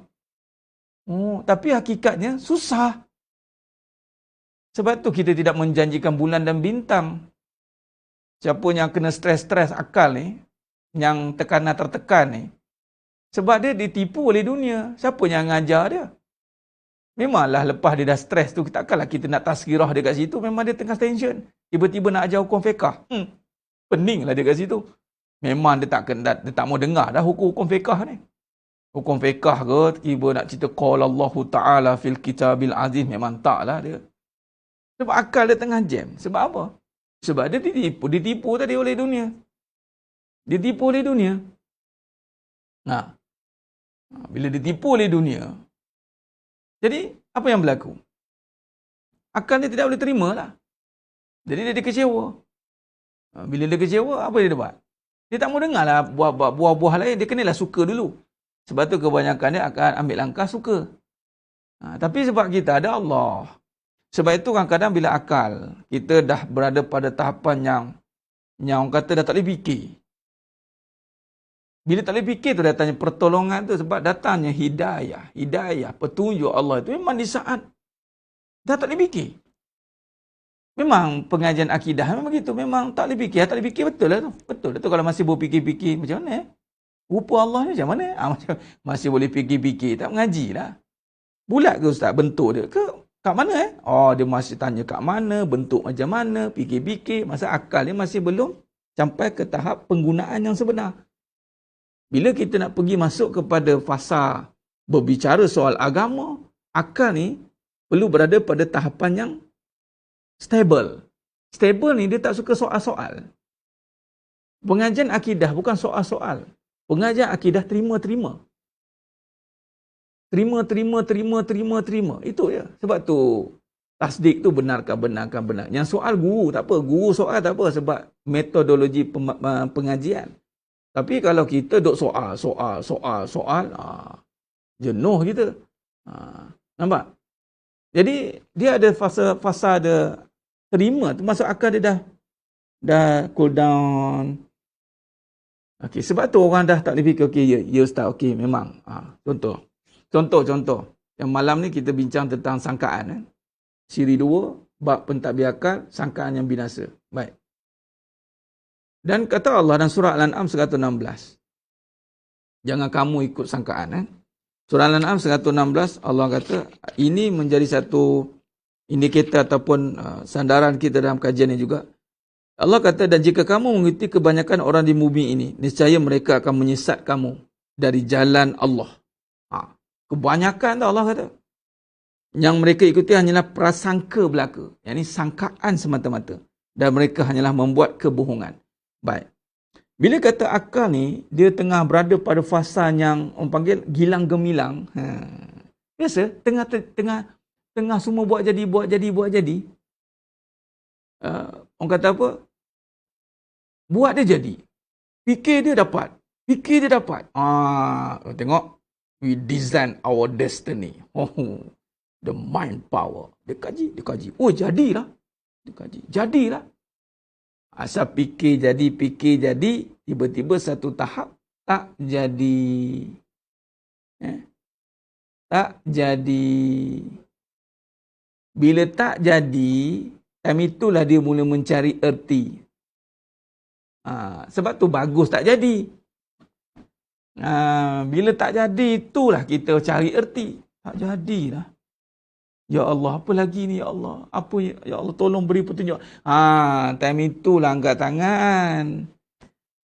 Tapi hakikatnya, susah. Sebab tu kita tidak menjanjikan bulan dan bintang. Siapa yang kena stres-stres akal ni, yang tekanan tertekan ni, sebab dia ditipu oleh dunia. Siapa yang ngajar dia? Memanglah lepas dia dah stres tu, takkanlah kita nak tazkirah dia kat situ. Memang dia tengah tension. Tiba-tiba nak ajar hukum fiqah. Peninglah dia kat situ. Memang dia tak mau dengar dah hukum fiqah ni. Hukum fiqah ke, tiba nak cerita qala Allah Ta'ala fil kitabil aziz, memang taklah dia. Sebab akal dia tengah jam. Sebab apa? Sebab dia ditipu tadi oleh dunia. Ditipu oleh dunia. Bila ditipu oleh dunia, jadi apa yang berlaku? Akal dia tidak boleh terima lah. Jadi dia kecewa. Bila dia kecewa, apa dia buat? Dia tak mau dengar lah buah-buah lain. Dia kenalah suka dulu. Sebab tu kebanyakan dia akan ambil langkah suka. Tapi sebab kita ada Allah. Sebab itu kadang-kadang bila akal, kita dah berada pada tahapan yang orang kata dah tak boleh fikir. Bila tak boleh fikir tu datangnya pertolongan tu, sebab datangnya hidayah, petunjuk Allah itu memang di saat dah tak boleh fikir. Memang pengajian akidah memang begitu, memang tak boleh fikir, betul lah tu. Betul lah tu kalau masih berfikir-fikir macam mana? Rupa Allah ni macam mana? Masih boleh fikir-fikir, tak mengaji lah. Bulat ke Ustaz bentuk dia? Kat mana dia masih tanya kat mana, bentuk macam mana, fikir-fikir, masa akal dia masih belum sampai ke tahap penggunaan yang sebenar. Bila kita nak pergi masuk kepada fasa berbicara soal agama, akal ni perlu berada pada tahapan yang stable. Stable ni dia tak suka soal-soal. Pengajian akidah bukan soal-soal. Pengajian akidah terima-terima. Terima. Itu ya. Sebab tu tasdik tu benarkan. Yang soal guru tak apa. Guru soal tak apa sebab metodologi pengajian. Tapi kalau kita duk soal, jenuh kita. Nampak? Jadi dia ada fasa ada terima tu, masuk akal dia dah cool down. Okey, sebab tu orang dah tak boleh fikir, ya Ustaz, okey memang. Contoh. Yang malam ni kita bincang tentang sangkaan. Siri 2, bab pentadbir akal, sangkaan yang binasa. Baik. Dan kata Allah dalam surah Al-An'am 116. Jangan kamu ikut sangkaan. Surah Al-An'am 116, Allah kata, ini menjadi satu indikator ataupun sandaran kita dalam kajian ini juga. Allah kata, dan jika kamu mengikuti kebanyakan orang di bumi ini, niscaya mereka akan menyesat kamu dari jalan Allah. Kebanyakan tu Allah kata. Yang mereka ikuti hanyalah prasangka belaka. Yang ini sangkaan semata-mata. Dan mereka hanyalah membuat kebohongan. Baik. Bila kata akal ni, dia tengah berada pada fasa yang orang panggil gilang gemilang. Biasa, tengah semua buat jadi. Orang kata apa? Buat dia jadi. Fikir dia dapat. Tengok. We design our destiny. The mind power. Dia kaji. Oh, jadilah. Jadilah. Asal fikir jadi, tiba-tiba satu tahap tak jadi. Tak jadi. Bila tak jadi, time itulah dia mula mencari erti. Sebab tu bagus tak jadi. Bila tak jadi, itulah kita cari erti. Tak jadilah. Ya Allah, apa lagi ni ya Allah? Apa ya Allah, tolong beri petunjuk. Time itulah angkat tangan.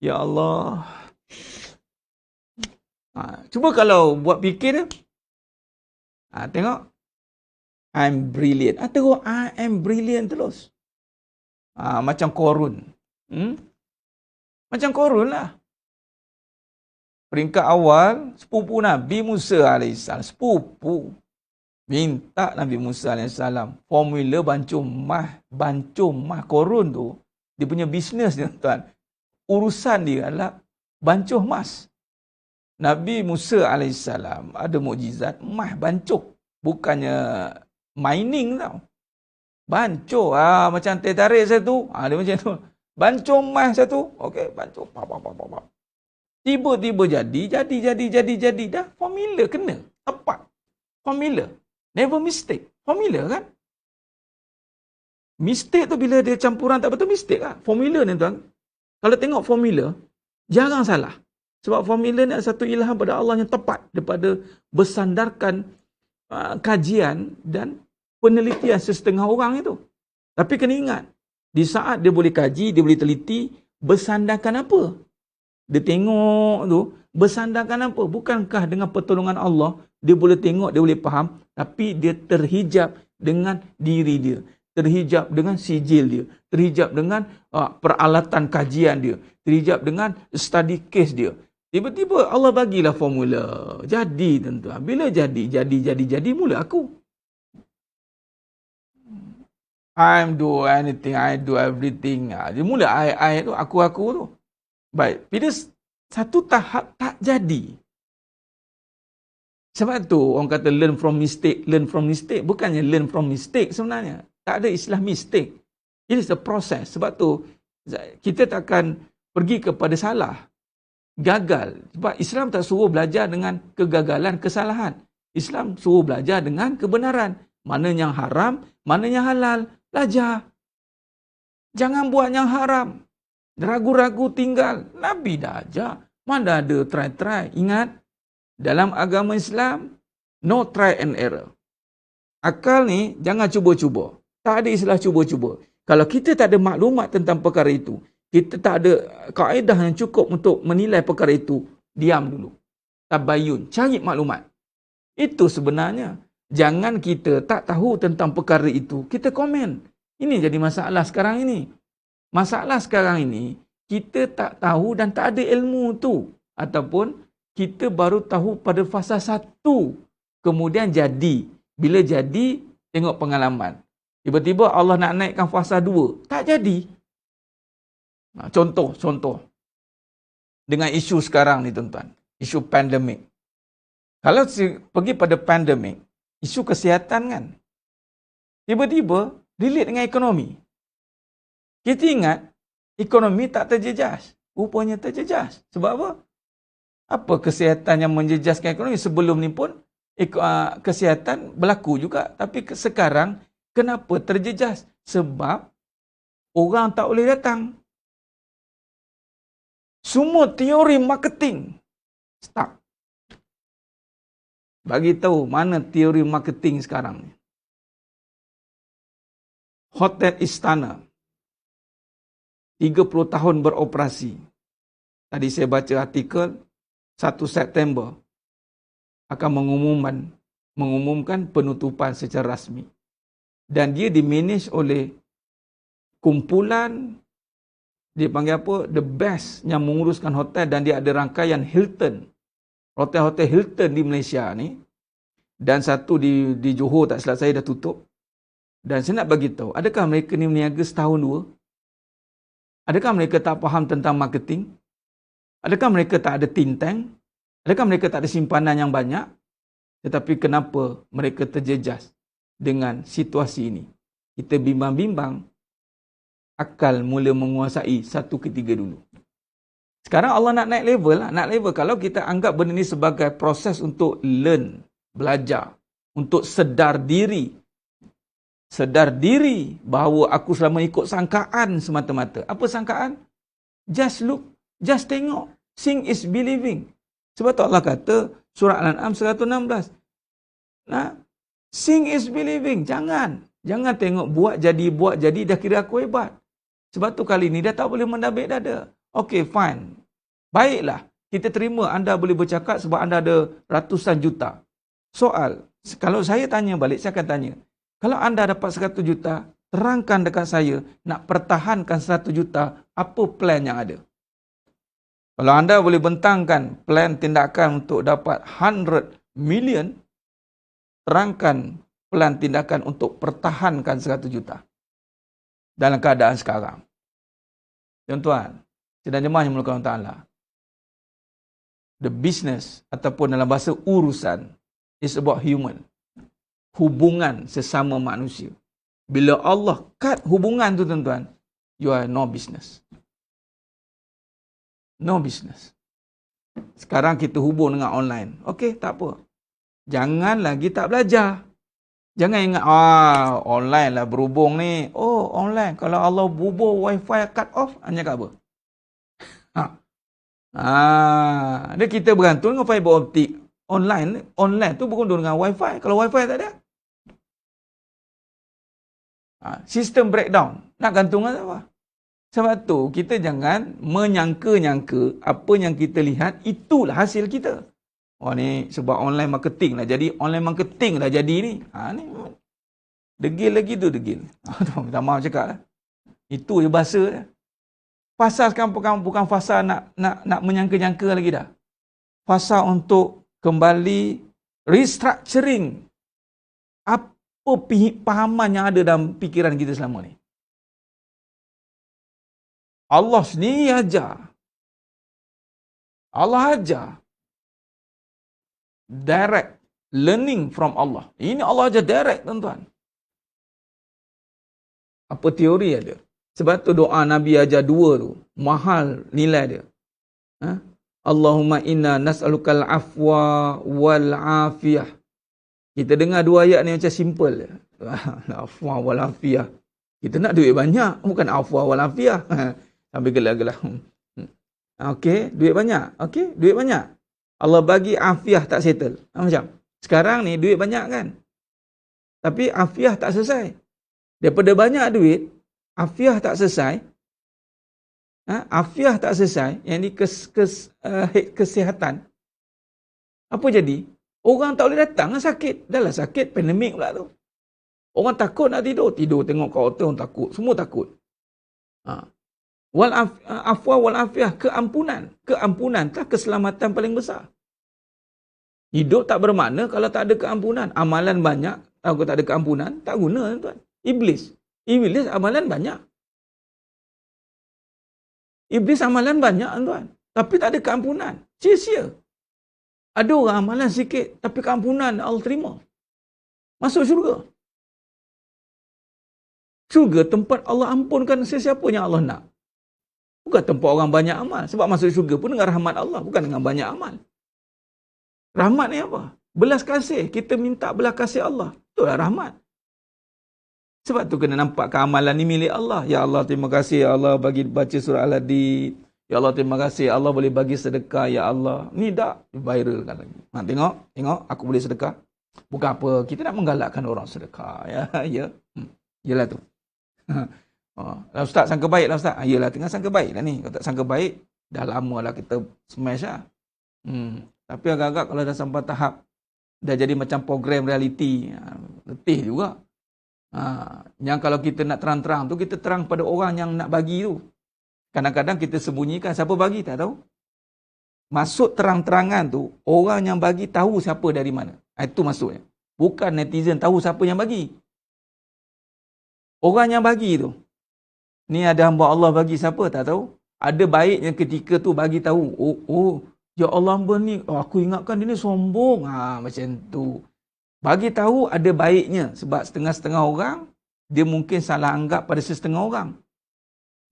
Ya Allah. Cuba kalau buat fikir dia. Tengok. I'm brilliant. Terus I am brilliant terus. Macam Korun. Macam Korun lah. Peringkat awal, sepupu Nabi Musa AS. Sepupu. Minta Nabi Musa AS. Formula bancung mah Korun tu. Dia punya bisnes dia, tuan. Urusan dia adalah bancuh emas. Nabi Musa AS ada mukjizat mah bancuk. Bukannya mining tau. Bancuh. Macam teh tarik satu. Dia macam tu. Bancuh mah satu. Okey, bancuh. Tiba-tiba jadi. Dah formula kena. Tepat. Formula. Never mistake. Formula kan? Mistake tu bila dia campuran tak betul, mistake lah. Formula ni tuan. Kalau tengok formula, jarang salah. Sebab formula ni adalah satu ilham pada Allah yang tepat daripada bersandarkan kajian dan penelitian sesetengah orang itu. Tapi kena ingat, di saat dia boleh kaji, dia boleh teliti, bersandarkan apa? Dia tengok tu, bersandarkan apa? Bukankah dengan pertolongan Allah, dia boleh tengok, dia boleh faham, tapi dia terhijab dengan diri dia. Terhijab dengan sijil dia. Terhijab dengan peralatan kajian dia. Terhijab dengan study case dia. Tiba-tiba Allah bagilah formula. Jadi tuan-tuan. Bila jadi, mula aku. I do anything, I do everything. Dia mula I tu, aku tu. Baik. Bila satu tahap tak jadi. Sebab tu orang kata learn from mistake. Bukannya learn from mistake sebenarnya. Tak ada istilah mistake. It is a process. Sebab tu kita takkan pergi kepada salah. Gagal. Sebab Islam tak suruh belajar dengan kegagalan, kesalahan. Islam suruh belajar dengan kebenaran. Mana yang haram, mana yang halal. Belajar. Jangan buat yang haram. Ragu-ragu tinggal. Nabi dah ajar. Mana ada try-try. Ingat, dalam agama Islam, no try and error. Akal ni jangan cuba-cuba. Tak ada istilah cuba-cuba. Kalau kita tak ada maklumat tentang perkara itu, kita tak ada kaedah yang cukup untuk menilai perkara itu, diam dulu. Tabayun, cari maklumat. Itu sebenarnya. Jangan kita tak tahu tentang perkara itu, kita komen. Ini jadi masalah sekarang ini. Masalah sekarang ini, kita tak tahu dan tak ada ilmu tu. Ataupun kita baru tahu pada fasa 1. Kemudian jadi. Bila jadi, tengok pengalaman. Tiba-tiba Allah nak naikkan fasa 2. Tak jadi. Contoh. Dengan isu sekarang ni tuan-tuan. Isu pandemik. Kalau pergi pada pandemik, isu kesihatan kan. Tiba-tiba, relate dengan ekonomi. Kita ingat, ekonomi tak terjejas. Rupanya terjejas. Sebab apa? Apa kesihatan yang menjejaskan ekonomi? Sebelum ni pun, kesihatan berlaku juga. Tapi sekarang, kenapa terjejas? Sebab orang tak boleh datang. Semua teori marketing stuck. Bagi tahu mana teori marketing sekarang ni. Hotel Istana 30 tahun beroperasi. Tadi saya baca artikel 1 September akan mengumumkan penutupan secara rasmi. Dan dia dimanage oleh kumpulan, dia panggil apa? The best yang menguruskan hotel, dan dia ada rangkaian Hilton. Hotel-hotel Hilton di Malaysia ni. Dan satu di Johor, tak silap saya, dah tutup. Dan saya nak bagi tahu, adakah mereka ni meniaga setahun 2? Adakah mereka tak faham tentang marketing? Adakah mereka tak ada think tank? Adakah mereka tak ada simpanan yang banyak? Tetapi kenapa mereka terjejas dengan situasi ini? Kita bimbang-bimbang, akal mula menguasai 1 ke 3 dulu. Sekarang Allah nak naik level lah. Nak level. Kalau kita anggap benda ni sebagai proses untuk learn, belajar, untuk sedar diri. Sedar diri bahawa aku selama ikut sangkaan semata-mata. Apa sangkaan? Just look, just tengok. Seeing is believing. Sebab tu Allah kata, surah Al-An'am 116. Seeing is believing. Jangan tengok buat jadi dah kira aku hebat. Sebab tu kali ni dah tak boleh mendabik dada. Okay, fine. Baiklah, kita terima anda boleh bercakap sebab anda ada ratusan juta. soal. Kalau saya tanya balik, saya akan tanya. Kalau anda dapat 100 juta, terangkan dekat saya, nak pertahankan 100 juta, apa plan yang ada? Kalau anda boleh bentangkan plan tindakan untuk dapat 100 million, terangkan plan tindakan untuk pertahankan 100 juta dalam keadaan sekarang. Tuan-tuan, sedang jemaah yang mulakan Allah Ta'ala, the business ataupun dalam bahasa urusan is about human. Hubungan sesama manusia. Bila Allah cut hubungan tu tuan-tuan, you are no business. No business. Sekarang kita hubung dengan online. Okey, tak apa. Jangan lagi tak belajar. Jangan ingat, online lah berhubung ni. Oh, online. Kalau Allah bubuh wifi cut off, hanya kat apa? Dia kita bergantung dengan fiber optik. Online tu bergantung dengan wifi. Kalau wifi tak ada, sistem breakdown. Nak gantung dengan apa? Sebab tu, kita jangan menyangka-nyangka apa yang kita lihat, itulah hasil kita. Ni sebab online marketing lah. Jadi, online marketing lah jadi ni. Ni degil lagi tu, degil. Minta maaf cakap lah. Itu je bahasa dia. Fasa sekarang bukan fasa nak menyangka-nyangka lagi dah. Fasa untuk kembali restructuring apa pahaman yang ada dalam fikiran kita selama ni. Allah sendiri ajar. Allah ajar. Direct. Learning from Allah. Ini Allah ajar direct, tuan-tuan. Apa teori ada? Sebab tu doa Nabi ajar dua tu. Mahal nilai dia. Allahumma inna nas'alukal afwa wal afiyah. Kita dengar dua ayat ni macam simple. Afwa wal afiyah. Kita nak duit banyak. Bukan afwa wal afiyah. Sambil gelak-gelak. Okey, duit banyak. Okey, duit banyak. Allah bagi afiah tak settle. Macam sekarang ni duit banyak kan? Tapi afiah tak selesai. Daripada banyak duit, afiah tak selesai. Afiah tak selesai, yang ni kesihatan. Apa jadi? Orang tak boleh datang, sakit. Dah lah sakit, pandemik pula tu. Orang takut nak tidur. Tidur tengok kaunter, orang takut. Semua takut. Afwa wal afiyah, keampunan. Keampunan tak keselamatan paling besar. Hidup tak bermakna kalau tak ada keampunan. Amalan banyak, kalau tak ada keampunan, tak guna, tuan. Iblis amalan banyak. Iblis amalan banyak, tuan. Tapi tak ada keampunan. Sia-sia. Ada orang amalan sikit, tapi keampunan Allah terima. Masuk syurga. Syurga tempat Allah ampunkan sesiapa yang Allah nak. Bukan tempat orang banyak amal. Sebab masuk syurga pun dengan rahmat Allah. Bukan dengan banyak amal. Rahmat ni apa? Belas kasih. Kita minta belas kasih Allah. Itulah rahmat. Sebab tu kena nampak keamalan ni milik Allah. Ya Allah, terima kasih. Ya Allah bagi baca surah Al-Hadid. Ya Allah, terima kasih. Allah boleh bagi sedekah. Ya Allah. Ni dah viral kan lagi. Tengok. Aku boleh sedekah. Bukan apa. Kita nak menggalakkan orang sedekah. Ya. Yalah tu. Ustaz sangka baik lah Ustaz. Yelah, tengah sangka baik lah ni. Kalau tak sangka baik, dah lama lah kita smash lah. Tapi agak-agak kalau dah sampai tahap, dah jadi macam program reality, letih juga. Yang kalau kita nak terang-terang tu, kita terang pada orang yang nak bagi tu. Kadang-kadang kita sembunyikan siapa bagi, tak tahu. Maksud terang-terangan tu, orang yang bagi tahu siapa dari mana. Itu maksudnya. Bukan netizen tahu siapa yang bagi. Orang yang bagi tu. Ni ada hamba Allah bagi siapa, tak tahu. Ada baiknya ketika tu bagi tahu. Oh, ya Allah hamba ni, aku ingatkan dia ni sombong. Macam tu. Bagi tahu ada baiknya. Sebab setengah-setengah orang, dia mungkin salah anggap pada setengah orang.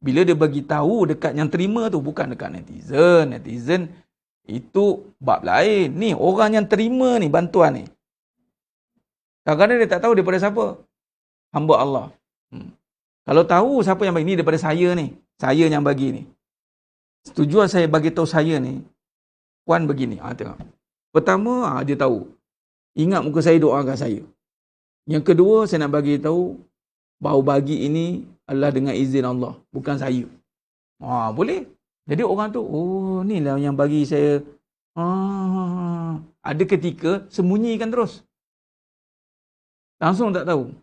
Bila dia bagi tahu dekat yang terima tu, bukan dekat netizen. Netizen itu bab lain. Ni orang yang terima ni bantuan ni. Kadang-kadang dia tak tahu daripada siapa. Hamba Allah. Kalau tahu siapa yang bagi ni daripada saya ni. Saya yang bagi ni. Tujuan saya bagi tahu saya ni. Puan begini. Tengok. Pertama, dia tahu. Ingat muka saya, doakan saya. Yang kedua, saya nak bagi tahu bahawa bagi ini adalah dengan izin Allah. Bukan saya. Boleh. Jadi orang tu, ni lah yang bagi saya. Ada ketika sembunyikan terus. Langsung tak tahu.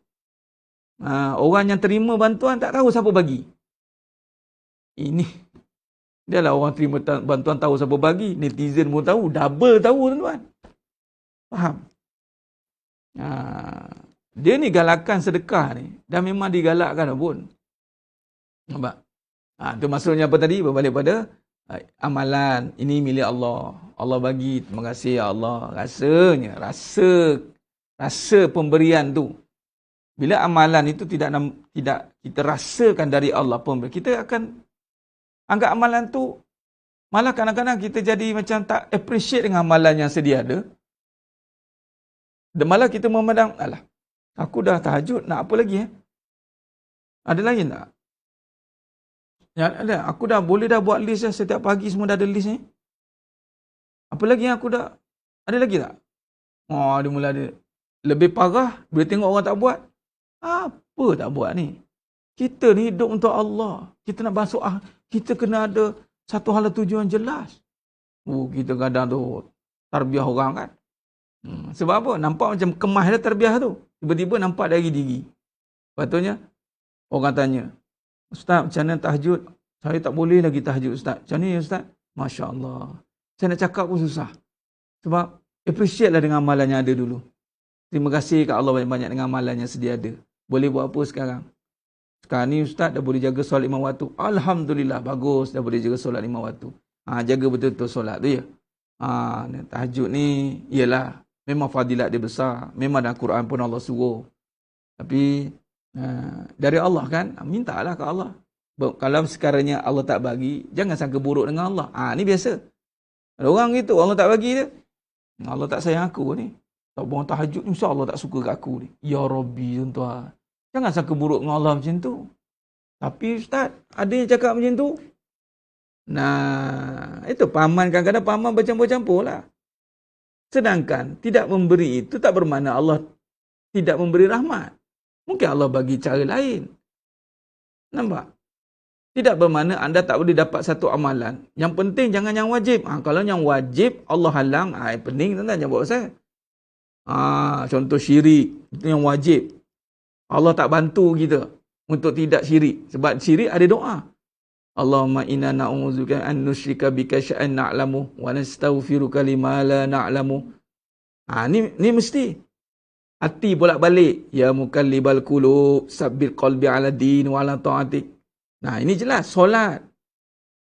Orang yang terima bantuan tak tahu siapa bagi. Ini dia lah orang terima bantuan tahu siapa bagi. Netizen pun tahu. Double tahu tuan-tuan. Faham? Dia ni galakan sedekah ni. Dan memang digalakkan pun. Nampak? Itu maksudnya apa tadi? Berbalik pada amalan. Ini milik Allah. Allah bagi. Terima kasih ya Allah. Rasanya. Rasa pemberian tu. Bila amalan itu tidak kita rasakan dari Allah pun, kita akan anggap amalan tu, malah kadang-kadang kita jadi macam tak appreciate dengan amalan yang sedia ada. Dan malah kita memandang, alah, aku dah tahajud, nak apa lagi? Ada lagi tak? Ya, ada. Aku dah boleh dah buat list dah, setiap pagi semua dah ada list ni. Apa lagi yang aku dah, ada lagi tak? Dia mula ada. Lebih parah, bila tengok orang tak buat, apa tak buat ni? Kita ni hidup untuk Allah. Kita nak masuk, kita kena ada satu hal tujuan jelas. Kita kadang tu tarbiyah orang kan. Sebab apa? Nampak macam kemas dah tarbiyah tu. Tiba-tiba nampak dari diri. Patutnya orang tanya, Ustaz, macam mana tahajud? Saya tak boleh lagi tahajud, Ustaz. Macam ni, Ustaz? Masya Allah. Saya nak cakap pun susah. Sebab appreciate lah dengan amalan yang ada dulu. Terima kasih kat Allah banyak-banyak dengan amalan yang sedia ada. Boleh buat apa sekarang? Sekarang ni Ustaz dah boleh jaga solat 5 waktu. Alhamdulillah, bagus dah boleh jaga solat 5 waktu. Jaga betul-betul solat tu ya. Tahajud ni, ialah memang fadilat dia besar. Memang dalam Quran pun Allah suruh. Tapi, dari Allah kan, mintalah ke Allah. Kalau sekarangnya Allah tak bagi, jangan sangka buruk dengan Allah. Ni biasa. Ada orang gitu, Allah tak bagi dia. Allah tak sayang aku ni. Tak buang tahajud, insya Allah tak suka kat aku ni. Ya Rabbi, tuan-tuan. Jangan sangka buruk dengan Allah macam tu. Tapi Ustaz, ada yang cakap macam tu. Itu pahaman, kadang-kadang pahaman bercampur-campur lah. Sedangkan tidak memberi itu tak bermakna Allah tidak memberi rahmat. Mungkin Allah bagi cara lain. Nampak? Tidak bermakna anda tak boleh dapat satu amalan. Yang penting jangan yang wajib. Kalau yang wajib Allah halang, pening tuan-tuan, jangan buat pasal. Contoh syirik, itu yang wajib. Allah tak bantu kita untuk tidak syirik. Sebab syirik ada doa. Allahumma inna na'udzubika an nusyrika bika syai'an na'lamu wa nastaghfiruka lima la na'lamu. Ni mesti. Hati bolak-balik. Ya mukallibal qulub, sabbir qalbi ala din wa ala ta'atik. Ini jelas. Solat.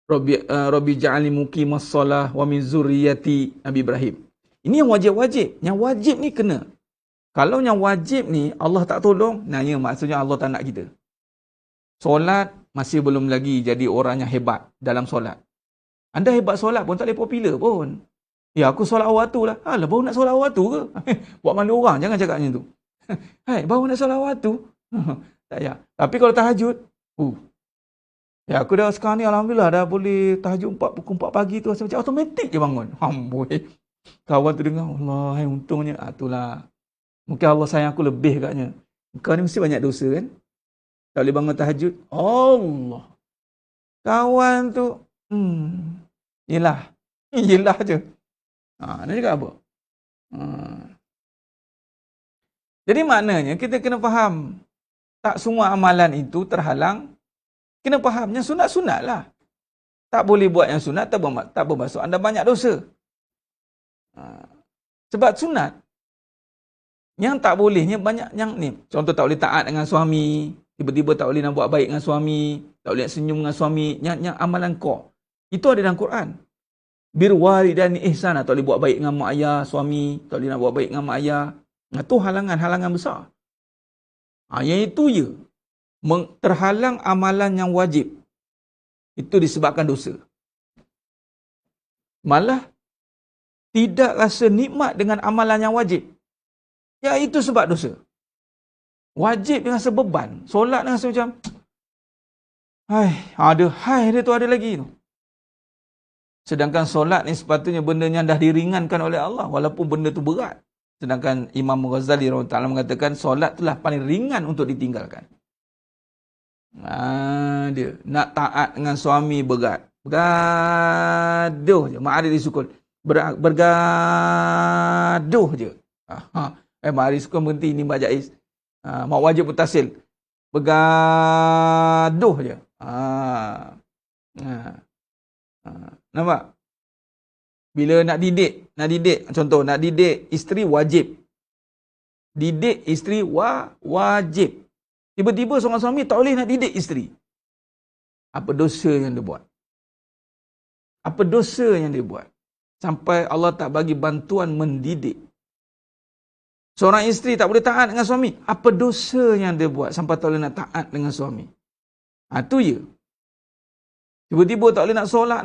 Rabbi ja'alni muqimas solah wa min zurriyati, Nabi Ibrahim. Ini yang wajib-wajib. Yang wajib ni kena. Kalau yang wajib ni Allah tak tolong, maksudnya Allah tak nak kita. Solat masih belum lagi jadi orang yang hebat dalam solat. Anda hebat solat pun tak boleh popular pun. Ya, aku solat waktu lah. Alah, baru nak solat waktu ke? Buat malu orang, jangan cakap macam tu. Hai, baru nak solat waktu. Tak payah. Tapi kalau tahajud, ya, aku dah sekarang ni alhamdulillah dah boleh tahajud pukul 4 pagi tu, macam automatik je bangun. Amboi. Kawan tu dengar, Allah, untungnya. Itulah. Mungkin Allah sayang aku lebih katnya. Kau ni mesti banyak dosa kan? Tak boleh bangun tahajud. Allah. Kawan tu, yelah je. Nak cakap apa? Jadi maknanya kita kena faham. Tak semua amalan itu terhalang. Kena faham yang sunat-sunat lah. Tak boleh buat yang sunat, tak bermaksud anda banyak dosa. Sebab sunat, yang tak bolehnya banyak yang ni. Contoh tak boleh taat dengan suami, tiba-tiba tak boleh nak buat baik dengan suami, tak boleh nak senyum dengan suami, yang amalan kau. Itu ada dalam Quran. Bir walidayni ihsana, tak boleh buat baik dengan mak ayah, suami, tak boleh nak buat baik dengan mak ayah. Itu halangan besar. Yang itu je. Terhalang amalan yang wajib. Itu disebabkan dosa. Malah tidak rasa nikmat dengan amalan yang wajib. Ya, itu sebab dosa. Wajib dengan sebeban. Solat dengan macam, dia tu ada lagi tu. Sedangkan solat ni sepatutnya benda yang dah diringankan oleh Allah, walaupun benda tu berat. Sedangkan Imam Ghazali Ta'ala mengatakan solat itulah paling ringan untuk ditinggalkan. Dia nak taat dengan suami berat. Gaduh je. Mak ada disukul. bergaduh je. Mari suka berhenti ni Mbak Jais. Mak wajib mutasil. Bergaduh je. Nampak? Bila nak didik, contoh nak didik isteri wajib. Didik isteri wajib. Tiba-tiba seorang suami tak boleh nak didik isteri. Apa dosa yang dia buat? Apa dosa yang dia buat? Sampai Allah tak bagi bantuan mendidik. Seorang isteri tak boleh taat dengan suami. Apa dosa yang dia buat sampai tak boleh nak taat dengan suami? Tu je. Tiba-tiba tak boleh nak solat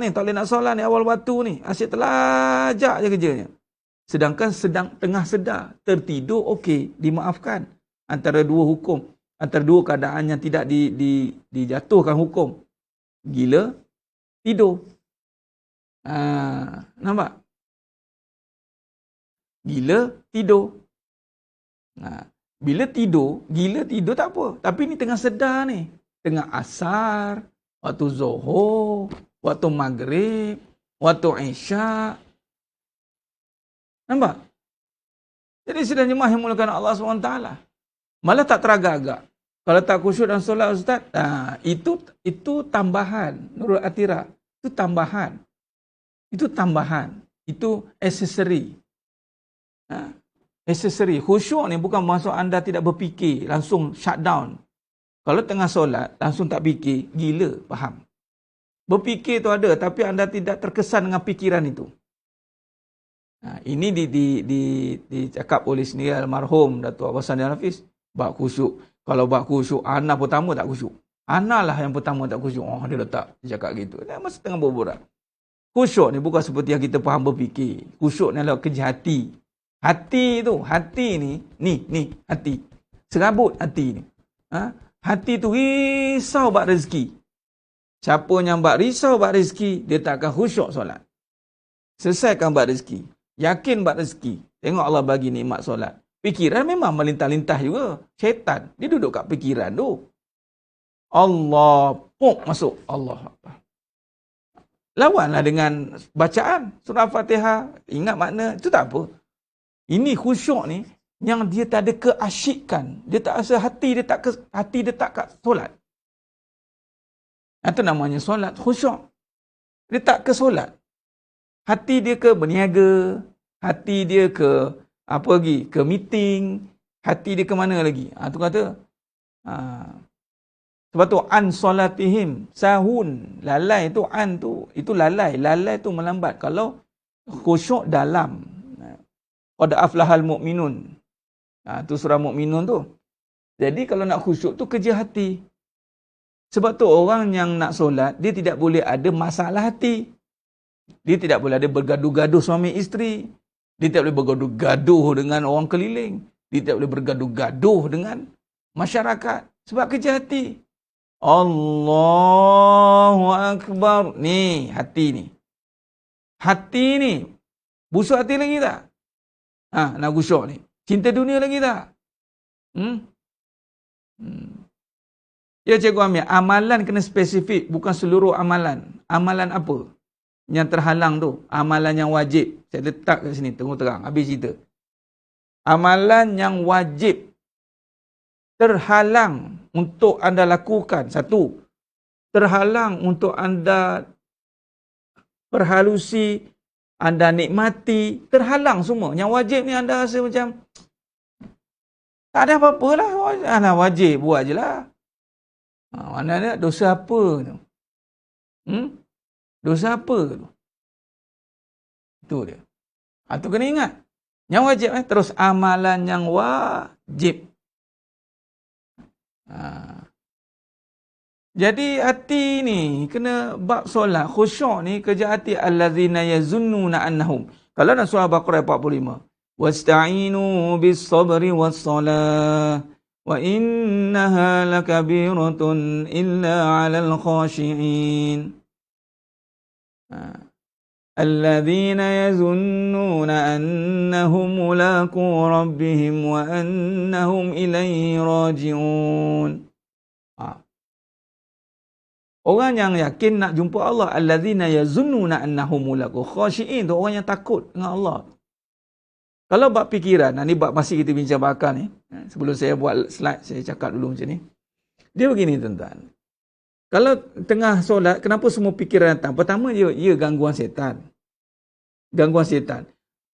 ni, awal waktu ni. Asyik telajak je kerjanya. Sedangkan tengah sedar, tertidur, okey, dimaafkan. Antara dua hukum, antara dua keadaan yang tidak dijatuhkan hukum. Gila, tidur. Nampak? Gila, tidur. Bila tidur, gila tidur tak apa. Tapi ni tengah sedar ni. Tengah asar, waktu zuhur, waktu maghrib, waktu isyak. Nampak? Jadi sedang jemaah yang mulakan Allah SWT. Malah tak teragak-agak. Kalau tak khusyuk dalam solat Ustaz, itu tambahan. Nurul Atira. Itu tambahan. Itu aksesori. Aksesori. Khusyuk ni bukan maksud anda tidak berfikir. Langsung shut down. Kalau tengah solat, langsung tak fikir. Gila, faham. Berfikir tu ada, tapi anda tidak terkesan dengan fikiran itu. Ini dicakap oleh sendiri almarhum Datuk Abbasan Hafiz. Bak khusyuk. Kalau bak khusyuk, Ana pertama tak khusyuk. Ana lah yang pertama tak khusyuk. Dia letak, dia cakap gitu. Dia masa tengah berborak. Khusyuk ni bukan seperti yang kita faham berfikir. Khusyuk ni adalah kerja hati. Hati ni, hati. Serabut hati ni. Hati tu risau bak rezeki. Siapa yang bak risau bak rezeki, dia tak akan khusyuk solat. Selesaikan bak rezeki. Yakin bak rezeki. Tengok Allah bagi nikmat solat. Fikiran memang melintah-lintah juga. Syaitan, dia duduk kat fikiran tu. Allah, masuk. Allah. Lawanlah dengan bacaan surah Fatihah. Ingat makna, itu tak apa. Ini khusyuk ni, yang dia tak ada keasyikan. Dia tak rasa hati dia tak kat solat. Itu namanya solat khusyuk. Dia tak ke solat. Hati dia ke berniaga, hati dia ke apa lagi? Ke meeting, hati dia ke mana lagi? Tu kata. Sebab tu an solatihim sahun. Lalai tu an tu, itu lalai. Lalai tu melambat. Kalau khusyuk dalam. Qad aflahal mu'minun. Tu surah Mukminun tu. Jadi kalau nak khusyuk tu kerja hati. Sebab tu orang yang nak solat, dia tidak boleh ada masalah hati. Dia tidak boleh ada bergaduh-gaduh suami isteri. Dia tidak boleh bergaduh-gaduh dengan orang keliling. Dia tidak boleh bergaduh-gaduh dengan masyarakat. Sebab kerja hati. Allahu Akbar. Ni, hati ni. Hati ni. Busuk hati lagi tak? Nak khusyuk ni. Cinta dunia lagi tak? Ya cikgu Amir, amalan kena spesifik. Bukan seluruh amalan. Amalan apa? Yang terhalang tu. Amalan yang wajib. Saya letak kat sini. Tengok terang. Habis cerita. Amalan yang wajib. Terhalang untuk anda lakukan. Satu. Terhalang untuk anda perhalusi. Anda nikmati. Terhalang semua. Yang wajib ni anda rasa macam tak ada apa-apa lah. Wajib. Buat je lah. Mana ada dosa apa tu? Dosa apa tu? Itu dia. Itu kena ingat. Yang wajib terus amalan yang wajib. Jadi hati ni kena bab solat khusyuk ni kerja hati allazina yazunnuna annahum. Kalau dalam surah Baqarah 45. Wasta'inu bis sabri was salah. Wa innaha lakabiratun illa 'alal khashi'in. Alladzina yazunnuna annahum mulaqu rabbihim wa annahum ilaihi raji'un. Orang yang yakin nak jumpa Allah, allazina yazunnuna annahum mulaqu khashiin, tu orang yang takut dengan Allah. Kalau bab fikiran, ni bab masih kita bincang bakal ni. Sebelum saya buat slide, saya cakap dulu macam ni. Dia begini tuan-tuan. Kalau tengah solat, kenapa semua fikiran datang? Pertama, ia gangguan setan. Gangguan setan.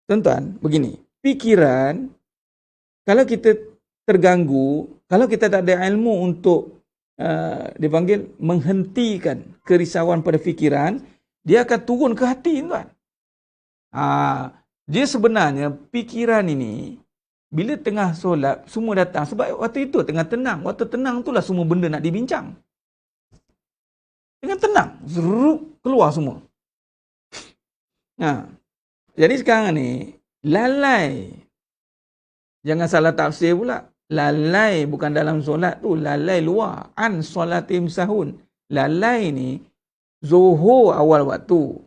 Tuan-tuan, begini. Fikiran, kalau kita terganggu, kalau kita tak ada ilmu untuk dipanggil menghentikan kerisauan pada fikiran, dia akan turun ke hati, tuan. Dia sebenarnya fikiran ini bila tengah solat semua datang sebab waktu itu tengah tenang. Waktu tenang itulah semua benda nak dibincang. Dengan tenang, zeruk keluar semua. Jadi sekarang ni lalai. Jangan salah tafsir pula. Lalai bukan dalam solat tu, lalai luar. An solatim sahun. Lalai ni zuhur awal waktu.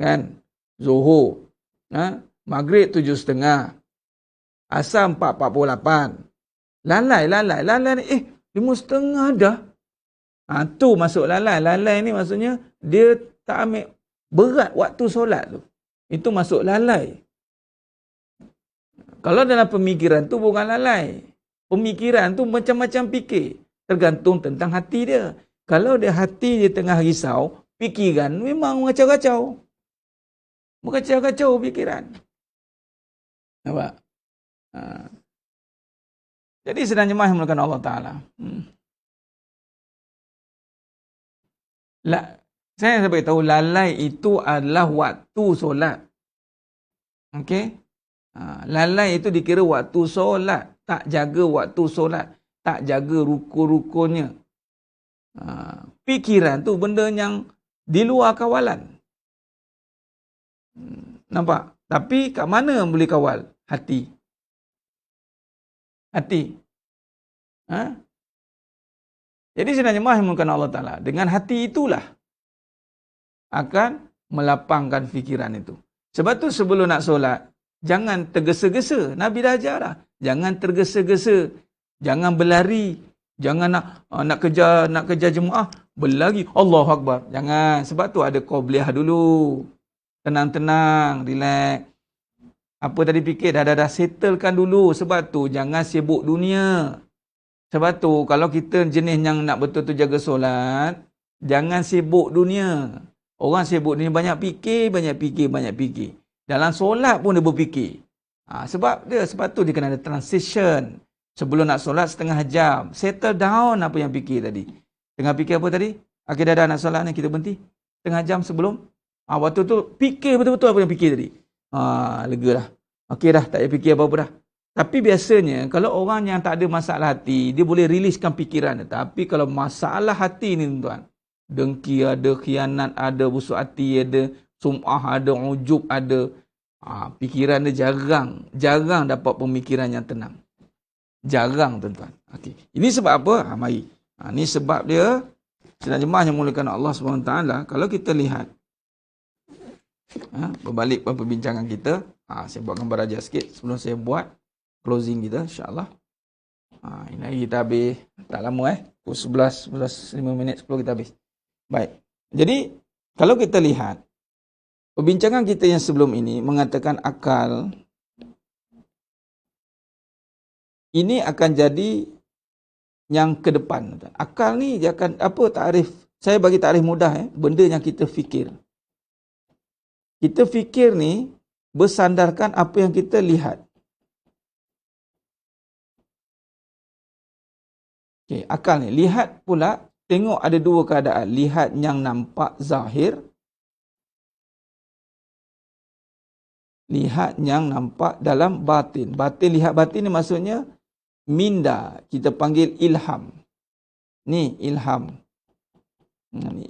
Kan? Zuhur. Maghrib 7.30. Asar 4.48. Lalai ni 5.30 dah. Tu masuk lalai. Lalai ni maksudnya dia tak ambil berat waktu solat tu. Itu masuk lalai. Kalau dalam pemikiran tu bukan lalai. Pemikiran tu macam-macam fikir. Tergantung tentang hati dia. Kalau dia hati dia tengah risau, fikiran memang mengacau-kacau. Mengacau-kacau fikiran. Nampak? Jadi sedang jemaah yang mulakan Allah Ta'ala. Saya beritahu lalai itu adalah waktu solat. Okey? Lalai itu dikira waktu solat. Tak jaga waktu solat. Tak jaga rukun-rukunnya. Fikiran tu benda yang di luar kawalan. Nampak? Tapi kat mana boleh kawal? Hati. Jadi sebenarnya mahmudkan Allah Ta'ala. Dengan hati itulah akan melapangkan fikiran itu. Sebab tu sebelum nak solat, jangan tergesa-gesa. Nabi dah ajar dah. Jangan tergesa-gesa. Jangan berlari. Jangan nak kejar jemaah. Berlari. Allahu Akbar. Jangan. Sebab tu ada qabliyah dulu. Tenang-tenang. Relax. Apa tadi fikir? Dah settlekan dulu. Sebab tu jangan sibuk dunia. Sebab tu kalau kita jenis yang nak betul-betul jaga solat, jangan sibuk dunia. Orang sibuk dunia banyak fikir. Dalam solat pun dia berfikir. Sebab tu dia kena ada transition. Sebelum nak solat setengah jam. Settle down apa yang fikir tadi. Tengah fikir apa tadi? Dah nak solat ni kita berhenti. Setengah jam sebelum. Waktu tu fikir betul-betul apa yang fikir tadi. Lega dah. Okey dah, tak payah fikir apa-apa dah. Tapi biasanya kalau orang yang tak ada masalah hati, dia boleh riliskan fikiran. Tapi kalau masalah hati ni tuan, dengki ada, khianat ada, busuk hati ada, sum'ah ada, ujub ada. Fikiran dia jarang dapat pemikiran yang tenang. Jarang tuan-tuan. Okey. Ini sebab apa? Mari. Ini sebab dia sedang jemaah yang mulakan Allah SWT. Kalau kita lihat berbalik perbincangan kita, saya buat gambar raja sikit sebelum saya buat closing kita insya-Allah. Ini kita habis tak lama pukul 11 5 minit 10 kita habis. Baik. Jadi kalau kita lihat perbincangan kita yang sebelum ini mengatakan akal ini akan jadi yang ke depan. Akal ni dia akan apa takrif? Saya bagi takrif mudah benda yang kita fikir. Kita fikir ni bersandarkan apa yang kita lihat. Okey, akal ni lihat pula, tengok ada dua keadaan, lihat yang nampak zahir, lihat yang nampak dalam batin. Batin, lihat batin ni maksudnya minda, kita panggil ilham. Ni ilham.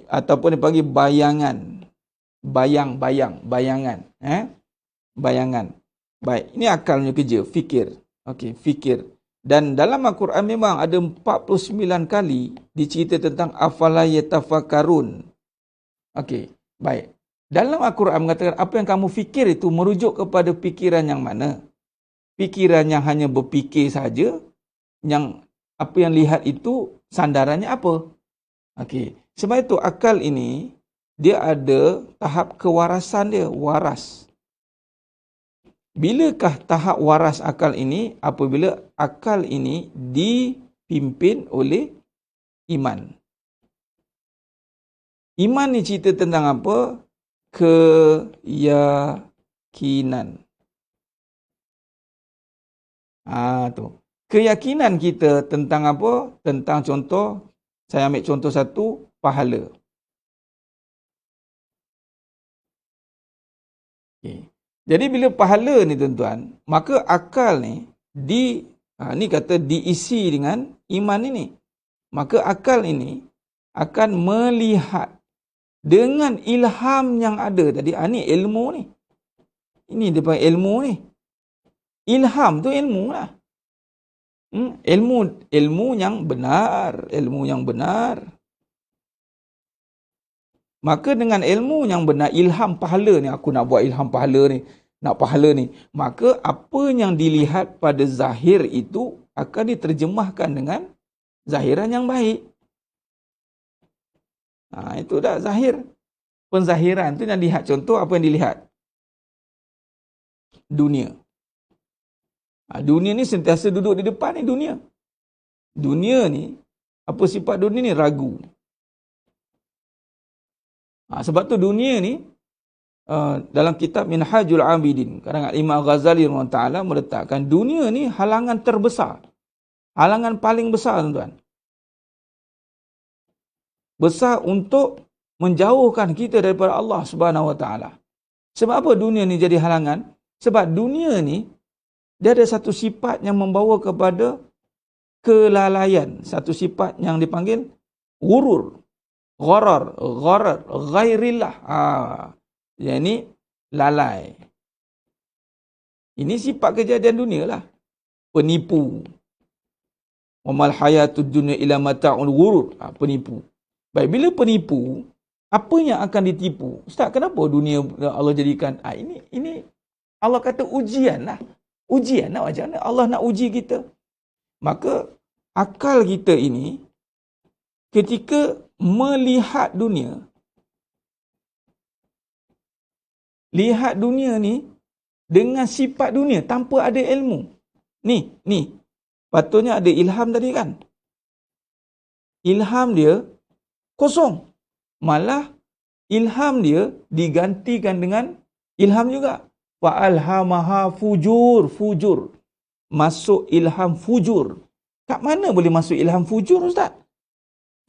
Ataupun dipanggil bayangan. Bayangan. Bayangan. Baik, ini akalnya kerja, fikir. Okey, fikir. Dan dalam Al-Quran memang ada 49 kali dicerita tentang afala yatafakkarun. Okey, baik. Dalam Al-Quran mengatakan apa yang kamu fikir itu merujuk kepada fikiran yang mana? Fikiran yang hanya berfikir saja, yang apa yang lihat itu sandarannya apa? Okey. Sebab itu akal ini, dia ada tahap kewarasan dia, waras. Bilakah tahap waras akal ini? Apabila akal ini dipimpin oleh iman. Iman ni cerita tentang apa? Keyakinan. Tu. Keyakinan kita tentang apa? Tentang contoh, saya ambil contoh satu, pahala. Okay. Jadi bila pahala ni tuan-tuan, maka akal ni ni kata diisi dengan iman ini. Maka akal ini akan melihat dengan ilham yang ada tadi. Ni ilmu ni. Ini dia panggil ilmu ni. Ilham tu ilmu lah. Ilmu yang benar. Ilmu yang benar. Maka dengan ilmu yang benar, ilham pahala ni, aku nak buat ilham pahala ni, nak pahala ni. Maka apa yang dilihat pada zahir itu akan diterjemahkan dengan zahiran yang baik. Itu dah zahir. Penzahiran tu yang dilihat. Contoh apa yang dilihat? Dunia. Dunia ni sentiasa duduk di depan ni dunia. Dunia ni, apa sifat dunia ni? Ragu. Sebab tu dunia ni, dalam kitab Minhajul Abidin, karangan Imam Ghazali SWT meletakkan dunia ni halangan terbesar. Halangan paling besar, tuan-tuan. Besar untuk menjauhkan kita daripada Allah Subhanahu Wa Taala. Sebab apa dunia ni jadi halangan? Sebab dunia ni, dia ada satu sifat yang membawa kepada kelalaian. Satu sifat yang dipanggil ghurur. Gharar, ghairillah. Yang ini lalai. Ini sifat kejadian dunia lah. Penipu. Wa mal hayatud dunya illa mata'ul ghurur. Penipu. Baik, bila penipu, apa yang akan ditipu? Ustaz, kenapa dunia Allah jadikan? Ini Allah kata ujian lah. Ujian lah, macam mana Allah nak uji kita. Maka akal kita ini ketika melihat dunia, lihat dunia ni dengan sifat dunia tanpa ada ilmu. Ni patutnya ada ilham tadi kan. Ilham dia kosong. Malah ilham dia digantikan dengan ilham juga. Fa'alhamaha fujur. Masuk ilham fujur. Kat mana boleh masuk ilham fujur, Ustaz?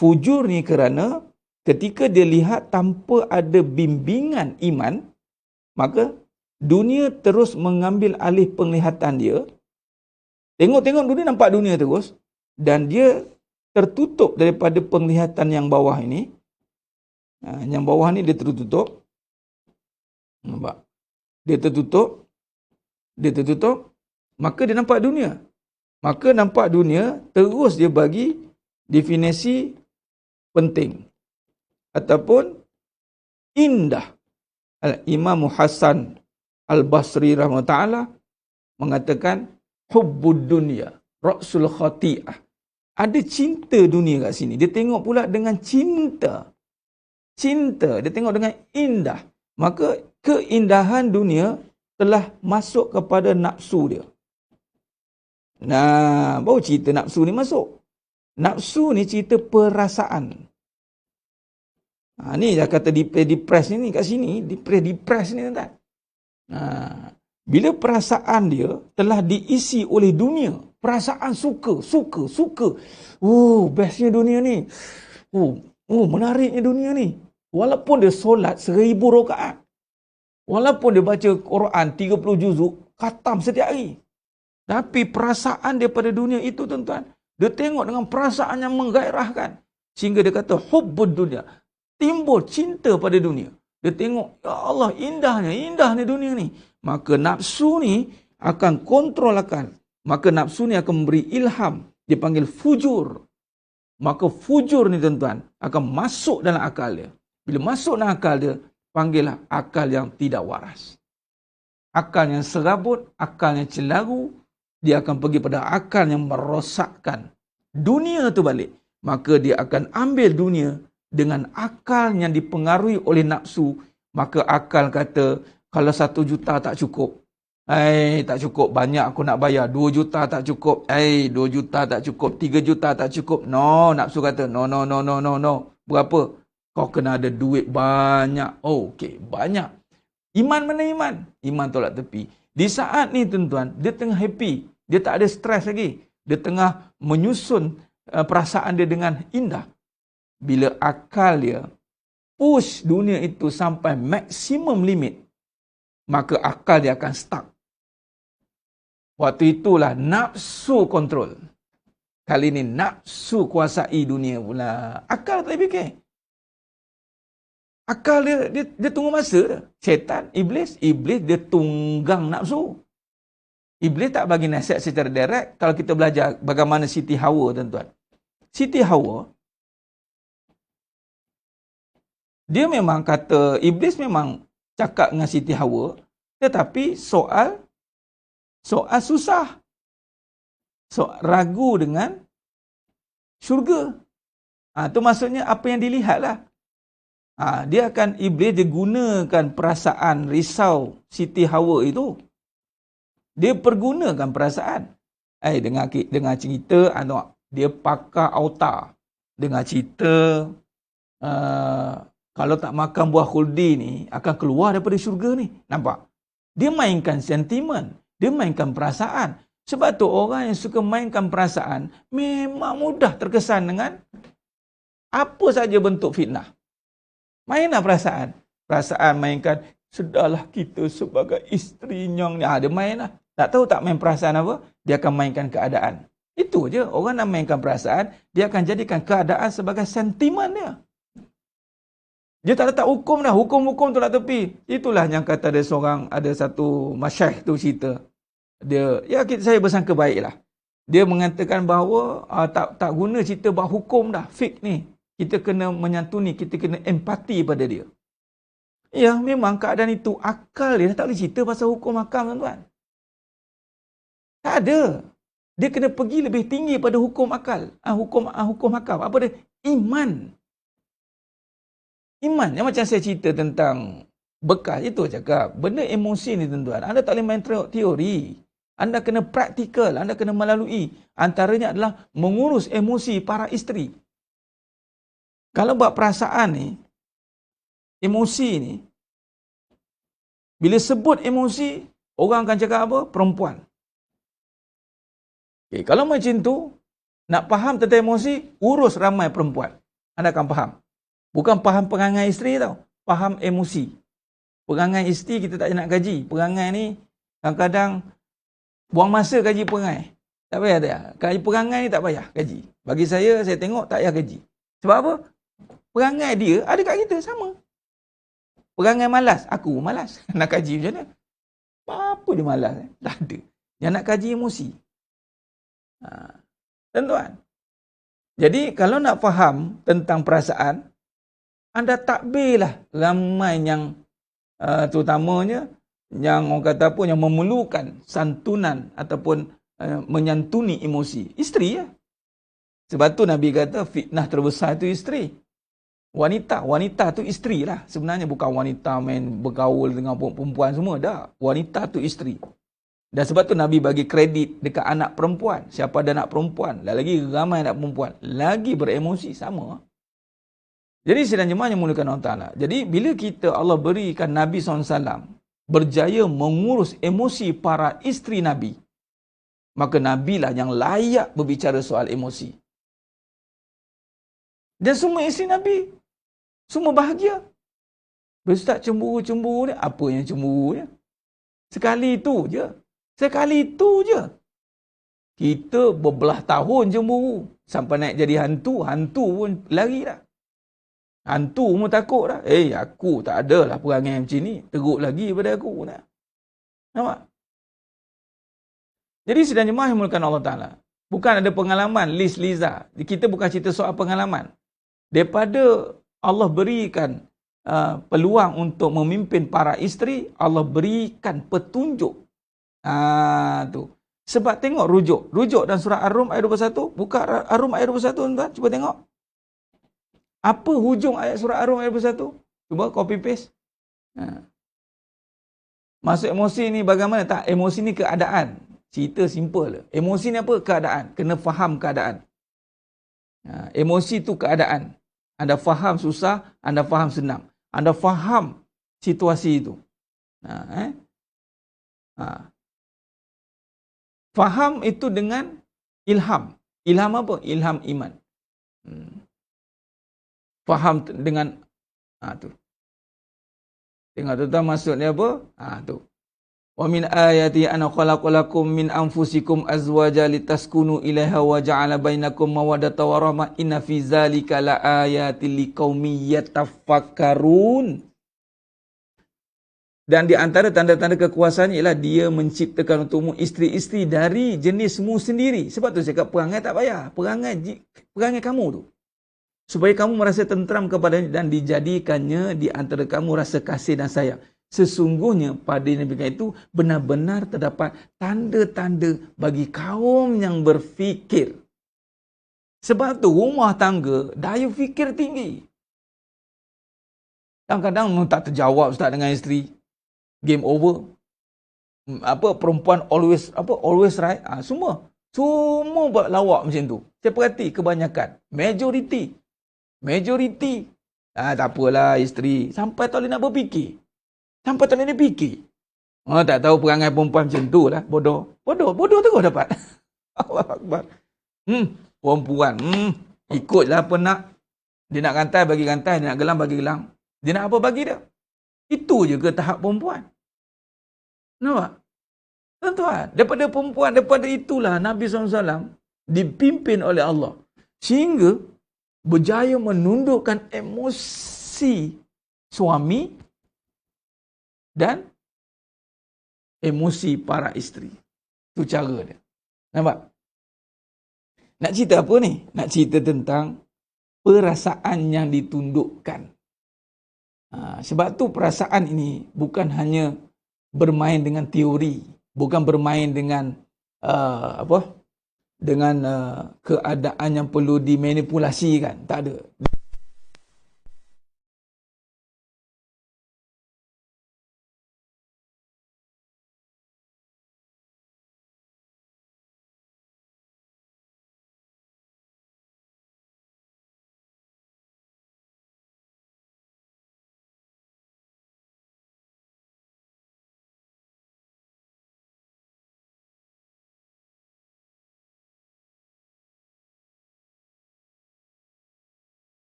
Fujur ni kerana ketika dia lihat tanpa ada bimbingan iman, maka dunia terus mengambil alih penglihatan dia. Tengok dunia, nampak dunia terus. Dan dia tertutup daripada penglihatan yang bawah ini. Yang bawah ni dia tertutup. Nampak? Dia tertutup. Maka dia nampak dunia. Maka nampak dunia, terus dia bagi definisi penting ataupun indah. Imam Hasan Al-Basri rahimahullah mengatakan hubbud dunya ra'sul khati'ah. Ada cinta dunia kat sini. Dia tengok pula dengan cinta. Dia tengok dengan indah. Maka keindahan dunia telah masuk kepada nafsu dia. Baru cerita nafsu ni masuk. Nafsu ni cerita perasaan. Ni dah kata depress ni kat sini. Depress ni tuan-tuan. Bila perasaan dia telah diisi oleh dunia. Perasaan suka. Bestnya dunia ni. Menariknya dunia ni. Walaupun dia solat 1000 rakaat. Walaupun dia baca Quran 30 juzuk. Khatam setiap hari. Tapi perasaan dia pada dunia itu tuan-tuan. Dia tengok dengan perasaan yang menggairahkan. Sehingga dia kata, hubbud dunia. Timbul cinta pada dunia. Dia tengok, ya Allah, indahnya dunia ni. Maka nafsu ni akan kontrol akan. Maka nafsu ni akan memberi ilham. Dia panggil fujur. Maka fujur ni tuan-tuan akan masuk dalam akal dia. Bila masuk dalam akal dia, panggillah akal yang tidak waras. Akal yang serabut, akal yang celaru. Dia akan pergi pada akal yang merosakkan dunia tu balik. Maka dia akan ambil dunia dengan akal yang dipengaruhi oleh nafsu, maka akal kata, kalau 1 juta tak cukup. Tak cukup, banyak aku nak bayar. 2 juta tak cukup. 2 juta tak cukup. 3 juta tak cukup. No, nafsu kata, no. Berapa? Kau kena ada duit banyak. Okey, banyak. Iman mana iman? Iman tolak tepi. Di saat ni tuan-tuan, dia tengah happy. Dia tak ada stres lagi. Dia tengah menyusun perasaan dia dengan indah. Bila akal dia push dunia itu sampai maksimum limit, maka akal dia akan stuck. Waktu itulah nafsu kontrol. Kali ini nafsu kuasai dunia pula. Akal tak fikir. Akal dia tunggu masa. Syaitan, iblis dia tunggang nafsu. Iblis tak bagi nasihat secara direct. Kalau kita belajar bagaimana Siti Hawa, tuan-tuan. Siti Hawa, dia memang kata, iblis memang cakap dengan Siti Hawa, tetapi soal susah. Ragu dengan syurga. Itu maksudnya apa yang dilihatlah. Iblis dia gunakan perasaan risau Siti Hawa itu. Dia pergunakan perasaan. Dengar cerita, dia pakar auta. Dengar cerita, kalau tak makan buah khuldi ni, akan keluar daripada syurga ni. Nampak? Dia mainkan sentimen. Dia mainkan perasaan. Sebab tu orang yang suka mainkan perasaan, memang mudah terkesan dengan apa saja bentuk fitnah. Mainlah perasaan. Perasaan mainkan, sudahlah kita sebagai isteri nyong ni. Dia mainlah. Tak tahu tak main perasaan apa, dia akan mainkan keadaan. Itu je. Orang nak mainkan perasaan, dia akan jadikan keadaan sebagai sentimen dia. Dia tak letak hukum dah. Hukum-hukum tu lah tepi. Itulah yang kata ada satu masyaikh tu cerita. Saya bersangka baiklah. Dia mengatakan bahawa tak guna cerita buat hukum dah. Fik ni. Kita kena menyantuni, kita kena empati pada dia. Ya, memang keadaan itu akal dia tak boleh cerita pasal hukum hakam, tuan-tuan. Tak ada. Dia kena pergi lebih tinggi pada hukum akal. Hukum hakam. Apa dia? Iman. Iman. Yang macam saya cerita tentang bekas itu, cakap. Benda emosi ni, tuan-tuan. Anda tak boleh main teori. Anda kena praktikal. Anda kena melalui. Antaranya adalah mengurus emosi para isteri. Kalau buat perasaan ni, emosi ni, bila sebut emosi, orang akan cakap apa? Perempuan. Okay, kalau macam tu, nak faham tentang emosi, urus ramai perempuan. Anda akan faham. Bukan faham perangai isteri tau. Faham emosi. Perangai isteri kita tak nak gaji. Perangai ni, kadang-kadang buang masa gaji perangai. Tak payah tak. Gaji perangai ni tak payah gaji. Bagi saya tengok tak payah gaji. Sebab apa? Perangai dia ada kat kita sama. Perangai malas, aku malas. Nak kaji macam mana? Apa dia malas? Tak ada. Yang nak kaji emosi. Tuan-tuan. Jadi kalau nak faham tentang perasaan, anda takbirlah ramai yang terutamanya yang orang kata apa, yang memerlukan santunan ataupun menyantuni emosi. Isteri ya. Sebab tu Nabi kata fitnah terbesar itu isteri. Wanita tu isteri lah. Sebenarnya bukan wanita main bergaul dengan perempuan semua. Dah. Wanita tu isteri. Dan sebab tu Nabi bagi kredit dekat anak perempuan. Siapa ada anak perempuan, lagi ramai anak perempuan, lagi beremosi sama. Jadi sidang jemaah yang mulakan Allah Ta'ala. Jadi bila Allah berikan Nabi SAW berjaya mengurus emosi para isteri Nabi, maka Nabi lah yang layak berbicara soal emosi. Dan semua isteri Nabi semua bahagia. Ustaz cemburu ni, apa yang cemburu ni? Sekali itu je. Kita berbelah tahun cemburu. Sampai naik jadi hantu pun lari dah. Hantu pun takut dah. Aku tak adalah perangai macam ni. Teruk lagi daripada aku. Nampak? Jadi sidang jemaah yang dimulakan Allah Ta'ala. Bukan ada pengalaman, Liza. Kita bukan cerita soal pengalaman. Daripada Allah berikan peluang untuk memimpin para isteri, Allah berikan petunjuk. Tu. Sebab tengok rujuk dalam surah Ar-Rum ayat 21. Buka Ar-Rum ayat 21, tuan. Cuba tengok. Apa hujung ayat surah Ar-Rum ayat 21? Cuba copy paste. Masuk emosi ni bagaimana? Tak, emosi ni keadaan. Cerita simple. Emosi ni apa? Keadaan. Kena faham keadaan. Emosi tu keadaan. Anda faham susah, anda faham senang. Anda faham situasi itu. Faham itu dengan ilham. Ilham apa? Ilham iman. Faham dengan tu. Tengok tuan-tuan maksudnya apa? Tu. Wa min ayati ana khalaqalakum min anfusikum azwaja litaskunu ilaiha wa ja'ala bainakum mawaddatan wa rahmah inna fi zalika laayatil liqaumin yatafakkarun. Dan di antara tanda-tanda kekuasaannya ialah dia menciptakan untukmu isteri-isteri dari jenismu sendiri. Sebab tu saya cakap perangai tak payah. Perangai kamu tu. Supaya kamu merasa tenteram kepadanya dan dijadikannya di antara kamu rasa kasih dan sayang. Sesungguhnya pada Nabi itu benar-benar terdapat tanda-tanda bagi kaum yang berfikir. Sebab tu rumah tangga daya fikir tinggi. Kadang-kadang tak terjawab ustaz dengan isteri. Game over. Perempuan always right. Semua buat lawak macam tu. Saya perhati kebanyakan. Majoriti. Tak apalah isteri. Sampai tak boleh nak berfikir. Sampai tak boleh nak fikir. Tak tahu perangai perempuan macam tu lah. Bodoh terus dapat. Allah Akbar. Perempuan. Ikutlah apa nak. Dia nak rantai bagi rantai. Dia nak gelang bagi gelang. Dia nak apa bagi dia. Itu je ke tahap perempuan. Nampak? Tuan-tuan. Daripada itulah Nabi SAW dipimpin oleh Allah. Sehingga berjaya menundukkan emosi suami dan emosi para isteri. Itu cara dia. Nampak? Nak cerita apa ni? Nak cerita tentang perasaan yang ditundukkan. Sebab tu perasaan ini bukan hanya bermain dengan teori, bukan bermain dengan dengan keadaan yang perlu dimanipulasikan. Tak ada.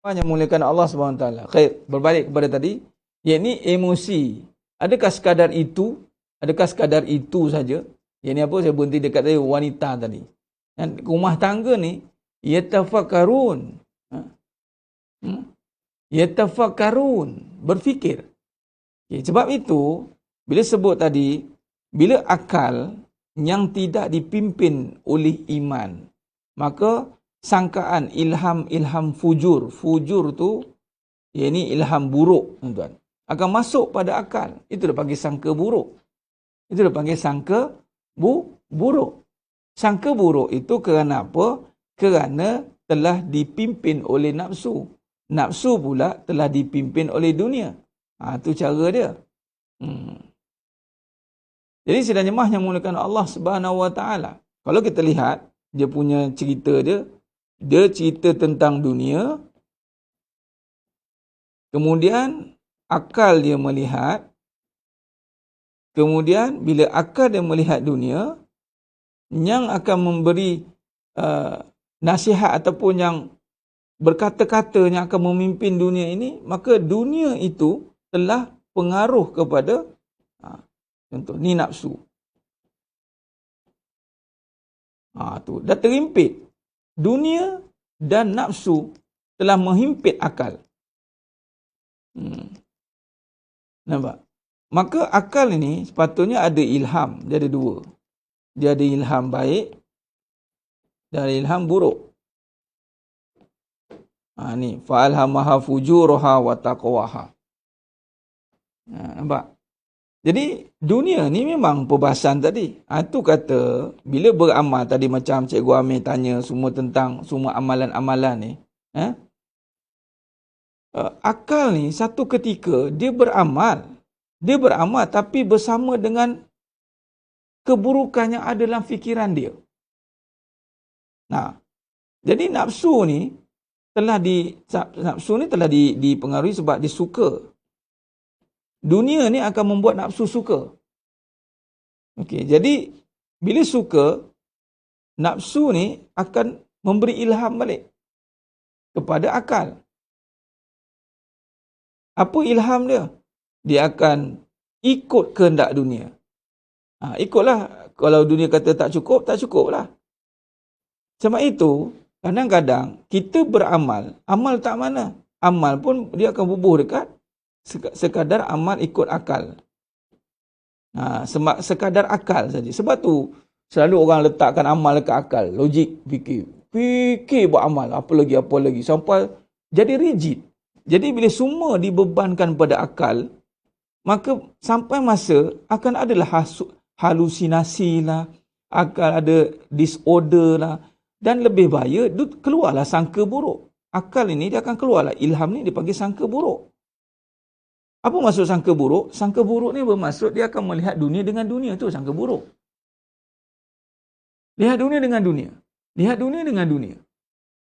Yang muliakan Allah SWT. Khair, berbalik kepada tadi, yakni emosi. Adakah sekadar itu? Adakah sekadar itu saja? Yakni apa? Saya berhenti dekat tadi wanita tadi. Dan rumah tangga ni yatafakkarun. Yatafakkarun, berfikir. Sebab itu bila sebut tadi, bila akal yang tidak dipimpin oleh iman, maka sangkaan ilham fujur tu yakni ilham buruk, tuan-tuan, akan masuk pada akal. Itu dia panggil sangka buruk. Itu dia panggil sangka buruk. Sangka buruk itu kerana apa? Kerana telah dipimpin oleh nafsu. Nafsu pula telah dipimpin oleh dunia. Itu cara dia. Jadi sidang jemaah yang muliakan Allah Subhanahu Wa Taala, kalau kita lihat dia punya cerita dia cerita tentang dunia, kemudian akal dia melihat, kemudian bila akal dia melihat dunia, yang akan memberi nasihat ataupun yang berkata-kata yang akan memimpin dunia ini, maka dunia itu telah pengaruh kepada contoh ni nafsu. Tu dah terimpit. Dunia dan nafsu telah menghimpit akal. Nampak? Maka akal ini sepatutnya ada ilham. Dia ada dua. Dia ada ilham baik dan ilham buruk. Ni fa'alhamaha fujuraha wa taqwaha. Nampak? Jadi dunia ni memang perbahasan tadi. Itu kata bila beramal tadi macam Cikgu Amir tanya semua tentang semua amalan-amalan ni. Akal ni satu ketika dia beramal. Dia beramal tapi bersama dengan keburukan yang ada dalam fikiran dia. Jadi nafsu ni telah dipengaruhi sebab dia suka. Dunia ni akan membuat nafsu suka. Okey, jadi bila suka, nafsu ni akan memberi ilham balik kepada akal. Apa ilham dia? Dia akan ikut kehendak dunia. Ikutlah. Kalau dunia kata tak cukup, tak cukup lah. Sebab itu, kadang-kadang kita beramal, amal tak mana. Amal pun dia akan bubuh dekat sekadar amal ikut akal. Sekadar akal saja. Sebab tu selalu orang letakkan amal dekat akal, logik, fikir buat amal, apa lagi sampai jadi rigid. Jadi bila semua dibebankan pada akal, maka sampai masa akan adalah halusinasi lah, akan ada disorder lah, dan lebih bahaya keluarlah sangka buruk. Akal ini dia akan keluarlah ilham ni dipanggil sangka buruk. Apa maksud sangka buruk? Sangka buruk ni bermaksud dia akan melihat dunia dengan dunia, tu sangka buruk. Lihat dunia dengan dunia. Lihat dunia dengan dunia.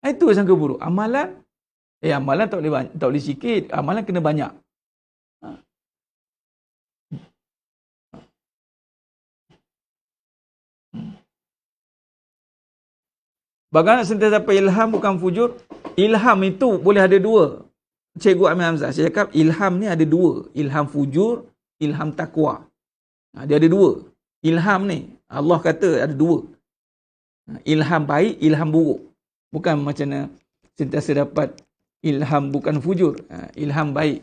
Itu sangka buruk. Amalan tak boleh sikit, amalan kena banyak. Bagaimana sentiasa dapat ilham bukan fujur? Ilham itu boleh ada dua. Cikgu Amir Hamzah, saya cakap ilham ni ada dua. Ilham fujur, ilham taqwa. Dia ada dua. Ilham ni, Allah kata ada dua. Ilham baik, ilham buruk. Bukan macam mana sentiasa dapat ilham bukan fujur. Ilham baik.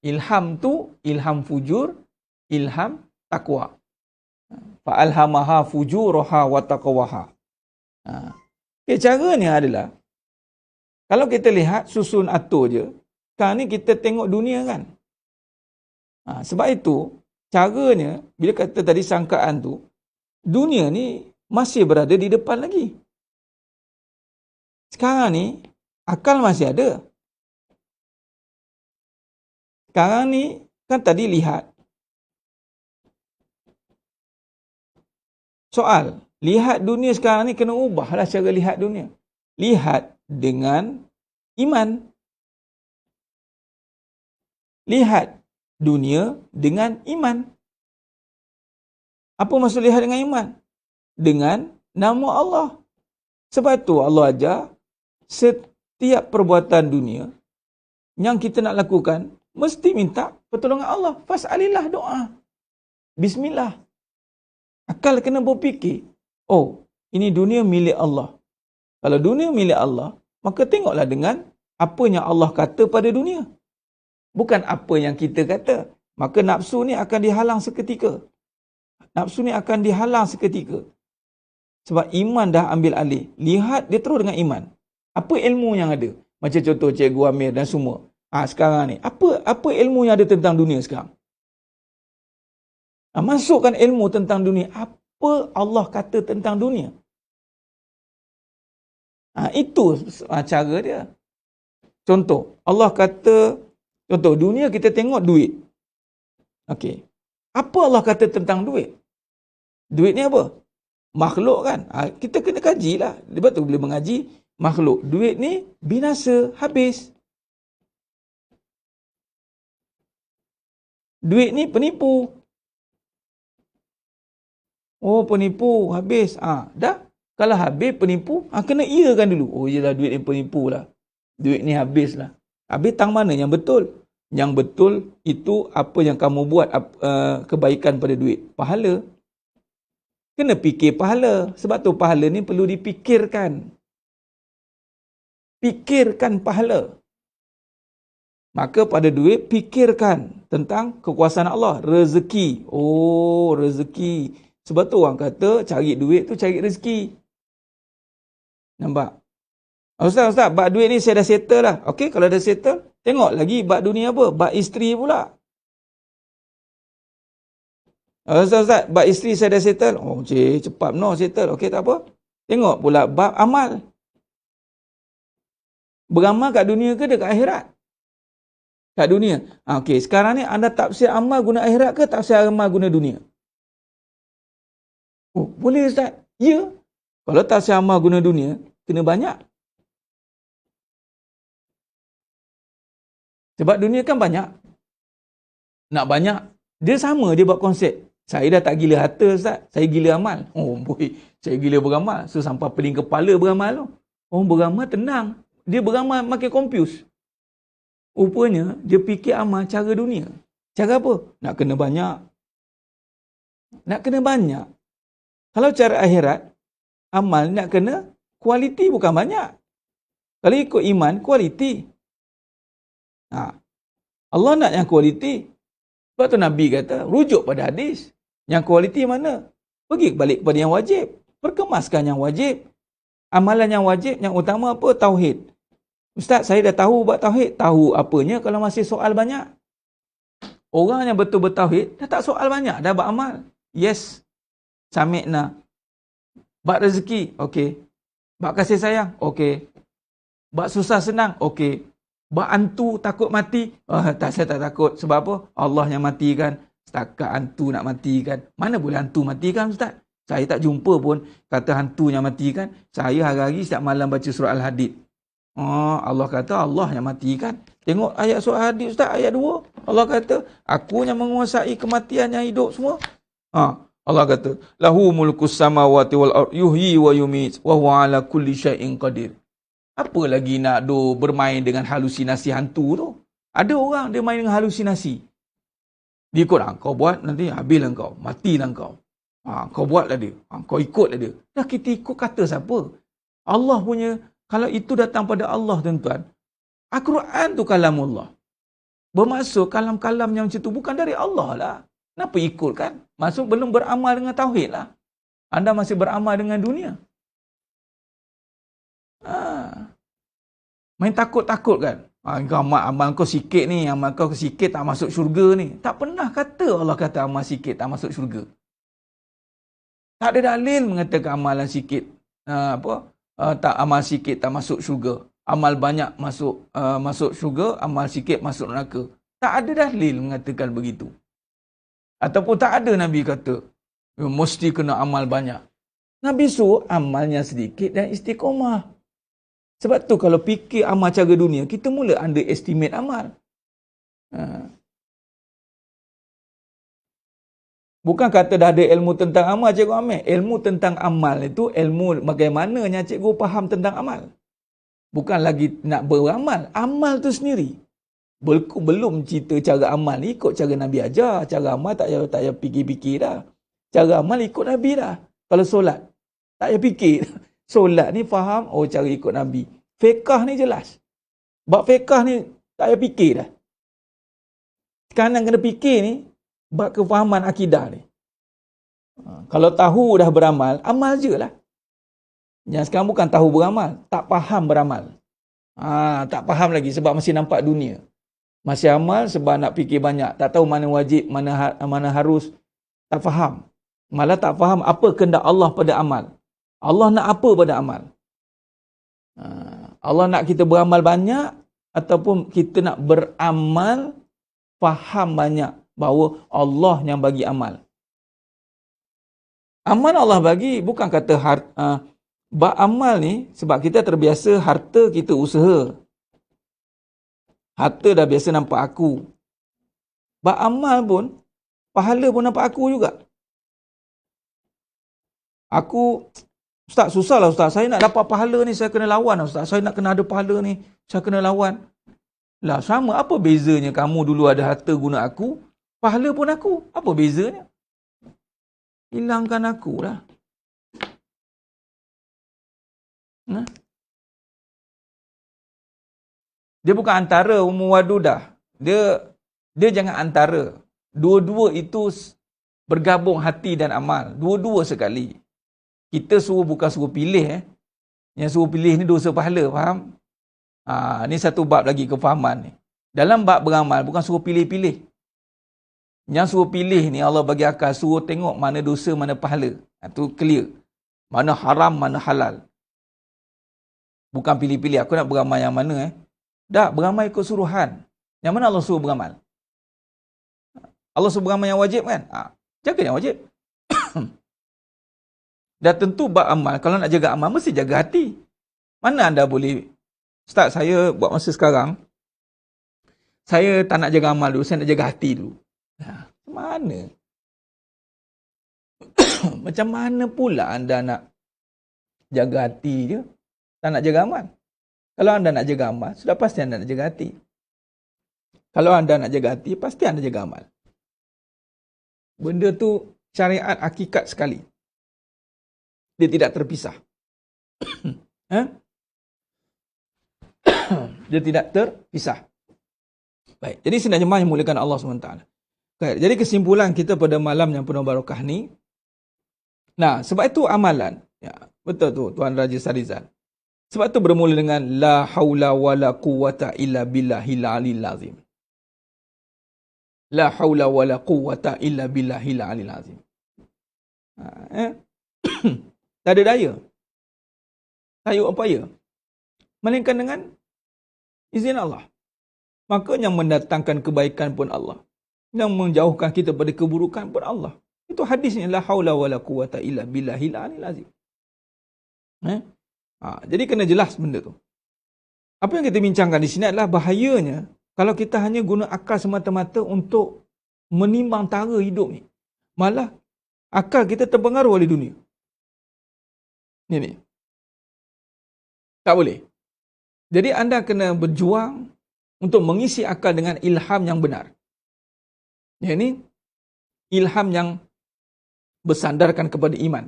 Ilham tu, ilham fujur, ilham taqwa. Fa'alhamaha fujuraha wa taqwaha. Caranya adalah, kalau kita lihat susun atur je, sekarang ni kita tengok dunia kan. Sebab itu, caranya, bila kata tadi sangkaan tu, dunia ni masih berada di depan lagi. Sekarang ni, akal masih ada. Sekarang ni, kan tadi lihat. Soal, lihat dunia sekarang ni kena ubahlah cara lihat dunia. Lihat dengan iman. Lihat dunia dengan iman. Apa maksud lihat dengan iman? Dengan nama Allah. Sebab tu Allah ajar setiap perbuatan dunia yang kita nak lakukan mesti minta pertolongan Allah. Fas'alillah, doa. Bismillah. Akal kena berfikir. Oh, ini dunia milik Allah. Kalau dunia milik Allah, maka tengoklah dengan apa yang Allah kata pada dunia. Bukan apa yang kita kata. Maka nafsu ni akan dihalang seketika. Nafsu ni akan dihalang seketika. Sebab iman dah ambil alih. Lihat dia terus dengan iman. Apa ilmu yang ada? Macam contoh Cikgu Amir dan semua. Sekarang ni. Apa ilmu yang ada tentang dunia sekarang? Masukkan ilmu tentang dunia. Apa Allah kata tentang dunia? Itu cara dia. Contoh, Allah kata, contoh dunia kita tengok duit. Okey. Apa Allah kata tentang duit? Duit ni apa? Makhluk kan? Kita kena kajilah. Sebab tu boleh mengaji makhluk. Duit ni binasa, habis. Duit ni penipu. Oh, penipu, habis. Dah. Kalau habis penipu, kena iakan dulu. Oh, yelah duit ni penipu lah. Duit ni habis lah. Habis tang mana yang betul? Yang betul itu apa yang kamu buat kebaikan pada duit. Pahala. Kena fikir pahala. Sebab tu pahala ni perlu dipikirkan. Pikirkan pahala. Maka pada duit, fikirkan tentang kekuasaan Allah. Rezeki. Oh, rezeki. Sebab tu orang kata cari duit tu cari rezeki. Nampak? Ustaz, bab duit ni saya dah settle lah. Okey, kalau dah settle, tengok lagi bab dunia apa? Bab isteri pula. Ustaz, bab isteri saya dah settle. Oh, cepat no settle. Okey, tak apa. Tengok pula bab amal. Beramal kat dunia ke dekat akhirat? Kat dunia. Okey, sekarang ni anda tafsir amal guna akhirat ke tafsir amal guna dunia? Oh, boleh Ustaz? Ya. Kalau tafsir amal guna dunia, kena banyak. Sebab dunia kan banyak. Nak banyak, dia sama dia buat konsep. Saya dah tak gila harta Ustaz, saya gila amal. Oh boy, saya gila beramal. So sampai pening kepala beramal tu. Oh beramal tenang. Dia beramal makin confuse. Rupanya dia fikir amal cara dunia. Cara apa? Nak kena banyak. Nak kena banyak. Kalau cara akhirat, amal nak kena kualiti bukan banyak. Kalau ikut iman, kualiti. Allah nak yang kualiti. Sebab tu Nabi kata, rujuk pada hadis. Yang kualiti mana? Pergi balik kepada yang wajib. Perkemaskan yang wajib. Amalan yang wajib, yang utama apa? Tauhid. Ustaz, saya dah tahu buat tauhid. Tahu apanya kalau masih soal banyak? Orang yang betul bertauhid, dah tak soal banyak. Dah buat amal. Yes. Sami'na. Bak rezeki. Okey. Bak kasih sayang. Okey. Bak susah senang. Okey. Bak antu takut mati. Saya tak takut. Sebab apa? Allah yang matikan. Setakat hantu nak matikan. Mana boleh hantu matikan Ustaz? Saya tak jumpa pun kata hantu yang matikan. Saya hari-hari setiap malam baca surah Al-Hadid. Allah kata Allah yang matikan. Tengok ayat surah Al-Hadid Ustaz, ayat 2. Allah kata, aku yang menguasai kematian yang hidup semua. Allah kata, lahu mulkus samawati wal ard yuhyi wa yumit wa huwa ala kulli syai'in qadir. Apa lagi nak bermain dengan halusinasi hantu tu? Ada orang dia main dengan halusinasi. Dia ikut, kau buat nanti habislah kau, matilah kau. Kau buatlah dia. Kau ikutlah dia. Dah kita ikut kata siapa? Allah punya, kalau itu datang pada Allah tuan-tuan. Al-Quran tu kalamullah. Bermaksud kalam-kalam yang macam tu bukan dari Allah lah. Kenapa ikut kan? Maksud belum beramal dengan tauhid lah. Anda masih beramal dengan dunia. Main takut-takut kan? Amal kau sikit ni, amal kau sikit tak masuk syurga ni. Tak pernah kata Allah kata amal sikit tak masuk syurga. Tak ada dalil mengatakan amalan sikit tak amal sikit tak masuk syurga. Amal banyak masuk syurga, amal sikit masuk neraka. Tak ada dalil mengatakan begitu. Ataupun tak ada Nabi kata mesti kena amal banyak. Nabi suruh amalnya sedikit dan istiqomah. Sebab tu kalau fikir amal cara dunia, kita mula underestimate amal. Bukan kata dah ada ilmu tentang amal, cikgu ambil. Ilmu tentang amal itu ilmu bagaimananya cikgu faham tentang amal. Bukan lagi nak beramal. Amal tu sendiri. Belum cerita cara amal ni, ikut cara Nabi ajar. Cara amal tak payah fikir-fikir dah. Cara amal ikut Nabi dah. Kalau solat, tak payah fikir. Solat ni faham, cara ikut Nabi. Fiqah ni jelas. Bab fiqah ni tak payah fikir dah. Sekarang kena fikir ni, bab kefahaman akidah ni. Kalau tahu dah beramal, amal je lah. Yang sekarang bukan tahu beramal, tak faham beramal. Tak faham lagi sebab masih nampak dunia. Masih amal sebab nak fikir banyak. Tak tahu mana wajib, mana harus. Tak faham. Malah tak faham apa kehendak Allah pada amal. Allah nak apa pada amal? Allah nak kita beramal banyak ataupun kita nak beramal faham banyak bahawa Allah yang bagi amal. Amal Allah bagi, bukan kata bab amal ni sebab kita terbiasa harta kita usaha. Harta dah biasa nampak aku. Bab amal pun pahala pun nampak aku juga. Aku Ustaz, susahlah Ustaz. Saya nak dapat pahala ni, saya kena lawan Ustaz. Saya nak kena ada pahala ni, saya kena lawan. Lah sama, apa bezanya kamu dulu ada harta guna aku, pahala pun aku. Apa bezanya? Hilangkan aku lah. Dia bukan antara umuwadudah. Dia jangan antara. Dua-dua itu Bergabung hati dan amal. Dua-dua sekali. Kita bukan suruh pilih. Yang suruh pilih ni dosa pahala, faham? Ni satu bab lagi kefahaman ni. Dalam bab beramal, bukan suruh pilih-pilih. Yang suruh pilih ni Allah bagi akal, suruh tengok mana dosa, mana pahala. Itu clear. Mana haram, mana halal. Bukan pilih-pilih, aku nak beramal yang mana. Tak, beramal ikut suruhan. Yang mana Allah suruh beramal? Allah suruh beramal yang wajib kan? Jaga yang wajib. Dan tentu bab amal, kalau nak jaga amal, mesti jaga hati. Mana anda boleh, Ustaz, saya buat masa sekarang, saya tak nak jaga amal dulu, saya nak jaga hati dulu. Mana? Macam mana pula anda nak jaga hati je, tak nak jaga amal? Kalau anda nak jaga amal, sudah pasti anda nak jaga hati. Kalau anda nak jaga hati, pasti anda jaga amal. Benda tu syariat hakikat sekali. Dia tidak terpisah. Dia tidak terpisah. Baik, jadi sidang jemaah yang muliakan Allah SWT. Baik, jadi kesimpulan kita pada malam yang penuh barakah ni, nah, sebab itu amalan, ya, betul tu Tuan Raja Sarizal. Sebab itu bermula dengan la haula wala quwata illa billahil aliyil azim. La haula wala quwata illa billahil aliyil azim. Tak ada daya, tak ada upaya, melainkan dengan izin Allah. Maka yang mendatangkan kebaikan pun Allah, yang menjauhkan kita pada keburukan pun Allah. Itu hadisnya, la haula wala quwata illa billahil aliyil azim. Jadi kena jelas benda tu. Apa yang kita bincangkan di sini adalah bahayanya kalau kita hanya guna akal semata-mata untuk menimbang tara hidup ni. Malah akal kita terpengaruh oleh dunia. Ini. Tak boleh. Jadi anda kena berjuang untuk mengisi akal dengan ilham yang benar. Ini ilham yang bersandarkan kepada iman.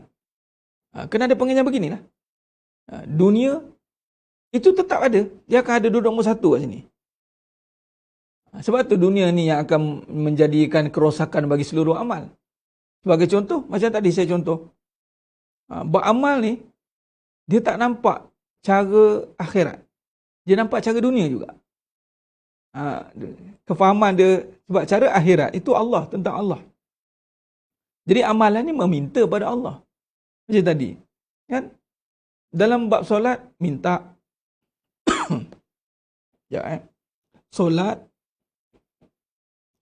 Kena ada pengennya beginilah. Dunia itu tetap ada. Dia akan ada duduk nombor satu kat sini. Sebab tu dunia ni yang akan menjadikan kerosakan bagi seluruh amal. Sebagai contoh, macam tadi saya contoh. Beramal ni, dia tak nampak cara akhirat. Dia nampak cara dunia juga. Kefahaman dia, sebab cara akhirat itu Allah, tentang Allah. Jadi amalan ni meminta pada Allah. Macam tadi. Kan? Dalam bab solat, minta. Solat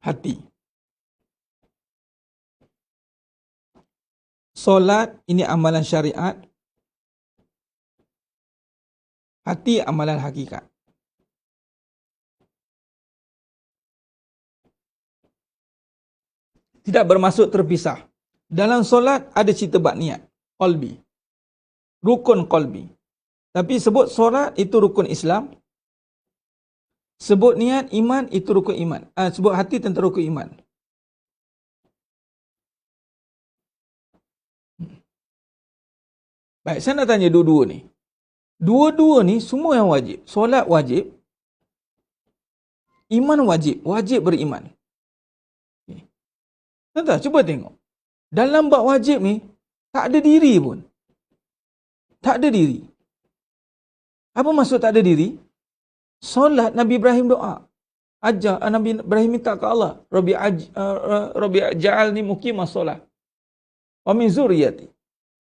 hati. Solat ini amalan syariat. Hati amalan hakikat. Tidak bermaksud terpisah. Dalam solat ada cerita bab niat. Qalbi. Rukun qalbi. Tapi sebut solat itu rukun Islam. Sebut niat iman itu rukun iman. Sebut hati tentang rukun iman. Baik, saya nak tanya dua-dua ni. Dua-dua ni semua yang wajib. Solat wajib. Iman wajib. Wajib beriman. Tuan-tuan, cuba tengok. Dalam bab wajib ni, tak ada diri pun. Tak ada diri. Apa maksud tak ada diri? Solat Nabi Ibrahim doa. Nabi Ibrahim minta ke Allah. Rabbi ja'alni muqimah solat. Wa min zuriyati.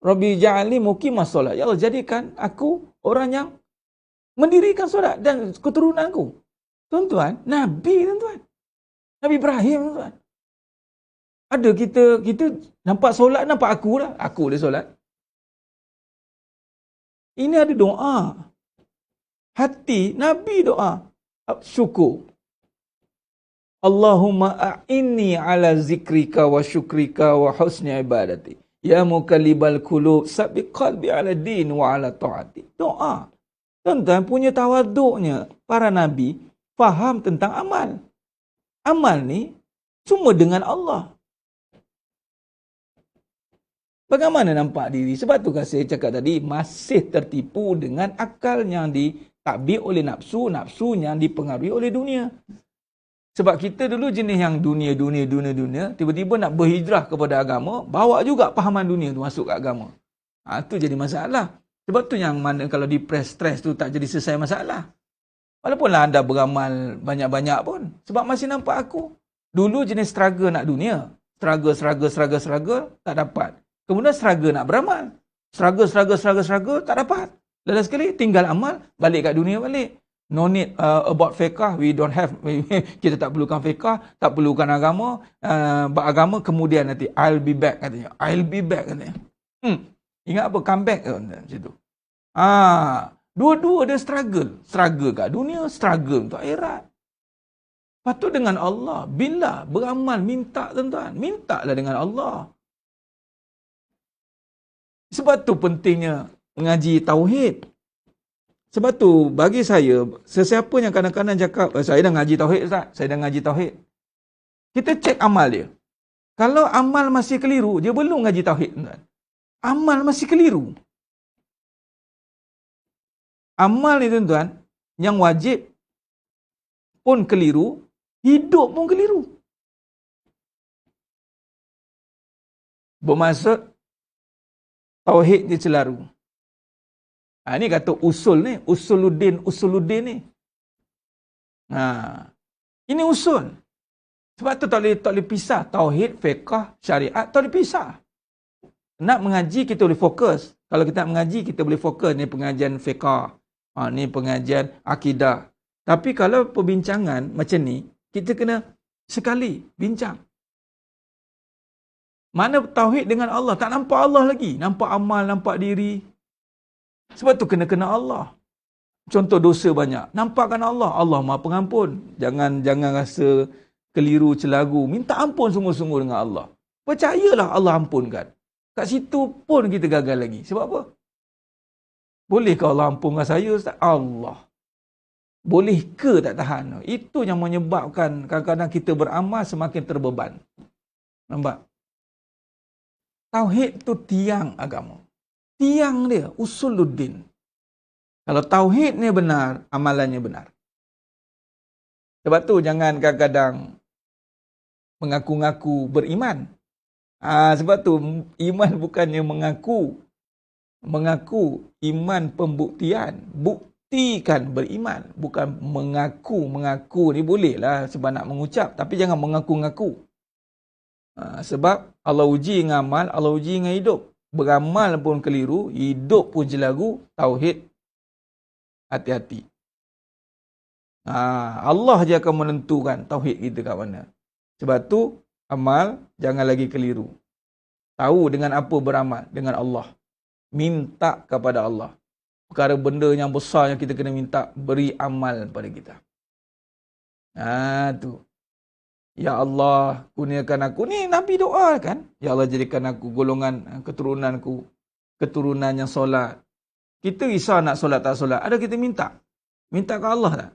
Rabbi ja'alni muqimah solat. Ya Allah, jadikan aku orang yang mendirikan solat dan keturunanku. Tuan-tuan, Nabi tuan-tuan. Nabi Ibrahim tuan-tuan. Ada kita nampak solat, nampak aku lah. Aku dia solat. Ini ada doa. Hati, Nabi doa. Syukur. Allahumma a'inni ala zikrika wa syukrika wa husni ibadati. Ya mukallibal qulub, sabbit qalbi ala din wa ala ta'ati. Doa. Tuan-tuan, punya tawaduknya para Nabi faham tentang amal. Amal ni cuma dengan Allah. Bagaimana nampak diri? Sebab tu kan saya cakap tadi, masih tertipu dengan akal yang ditakbir oleh nafsu, nafsu yang dipengaruhi oleh dunia. Sebab kita dulu jenis yang dunia, tiba-tiba nak berhijrah kepada agama, bawa juga pahaman dunia tu masuk ke agama. Tu jadi masalah. Sebab tu yang mana kalau depress, stres tu tak jadi selesai masalah. Walaupunlah anda beramal banyak-banyak pun. Sebab masih nampak aku. Dulu jenis struggle nak dunia. Struggle, tak dapat. Kemudian struggle nak beramal. Struggle, tak dapat. Lepas sekali tinggal amal, balik kat dunia balik. No need about fiqah, we don't have, kita tak perlukan fiqah, tak perlukan agama, beragama kemudian nanti, I'll be back katanya. Ingat apa? Comeback macam tu. Dua-dua dia struggle kat dunia, struggle untuk akhirat. Lepas tu dengan Allah, bila beramal, minta tuan-tuan, mintalah dengan Allah. Sebab tu pentingnya mengaji tauhid. Sebab tu bagi saya, sesiapa yang kadang-kadang cakap, saya dah ngaji tauhid Ustaz, saya dah ngaji tauhid. Kita cek amal dia. Kalau amal masih keliru, dia belum ngaji tauhid tuan. Amal masih keliru. Amal ni tuan-tuan, yang wajib pun keliru, hidup pun keliru. Bermaksud, tauhid dia celaru. Ini kata usul ni, usuluddin ni. Ini usul. Sebab tu tak boleh pisah. Tauhid, fiqah, syariat, tak boleh pisah. Nak mengaji, kita boleh fokus. Kalau kita nak mengaji, kita boleh fokus. Ni pengajian fiqah. Ni pengajian akidah. Tapi kalau perbincangan macam ni, kita kena sekali bincang. Mana tauhid dengan Allah? Tak nampak Allah lagi. Nampak amal, nampak diri. Sebab tu kena Allah. Contoh dosa banyak. Nampakkan Allah. Allah Maha Pengampun. Jangan rasa keliru, celaru. Minta ampun sungguh-sungguh dengan Allah. Percayalah Allah ampunkan. Kat situ pun kita gagal lagi. Sebab apa? Bolehkah Allah ampunkan saya, Ustaz? Allah. Boleh ke tak tahan? Itu yang menyebabkan kadang-kadang kita beramal semakin terbeban. Nampak? Tauhid tu tiang agama. Tiang dia, usuluddin. Kalau tauhid ni benar, amalannya benar. Sebab tu jangan kadang-kadang mengaku-ngaku beriman. Sebab tu iman bukannya mengaku. Mengaku iman pembuktian. Buktikan beriman. Bukan mengaku. Mengaku ni bolehlah sebab nak mengucap. Tapi jangan mengaku-ngaku. Sebab Allah uji dengan amal, Allah uji dengan hidup. Beramal pun keliru, hidup pun celaru, tauhid hati-hati. Allah je akan menentukan tauhid kita kat mana. Sebab tu amal jangan lagi keliru. Tahu dengan apa beramal, dengan Allah. Minta kepada Allah. Perkara benda yang besar yang kita kena minta, beri amal kepada kita. Tu. Ya Allah, kurniakan aku. Ni Nabi doa kan? Ya Allah, jadikan aku golongan keturunanku, keturunan yang solat. Kita risau nak solat tak solat. Ada kita minta? Minta ke Allah tak?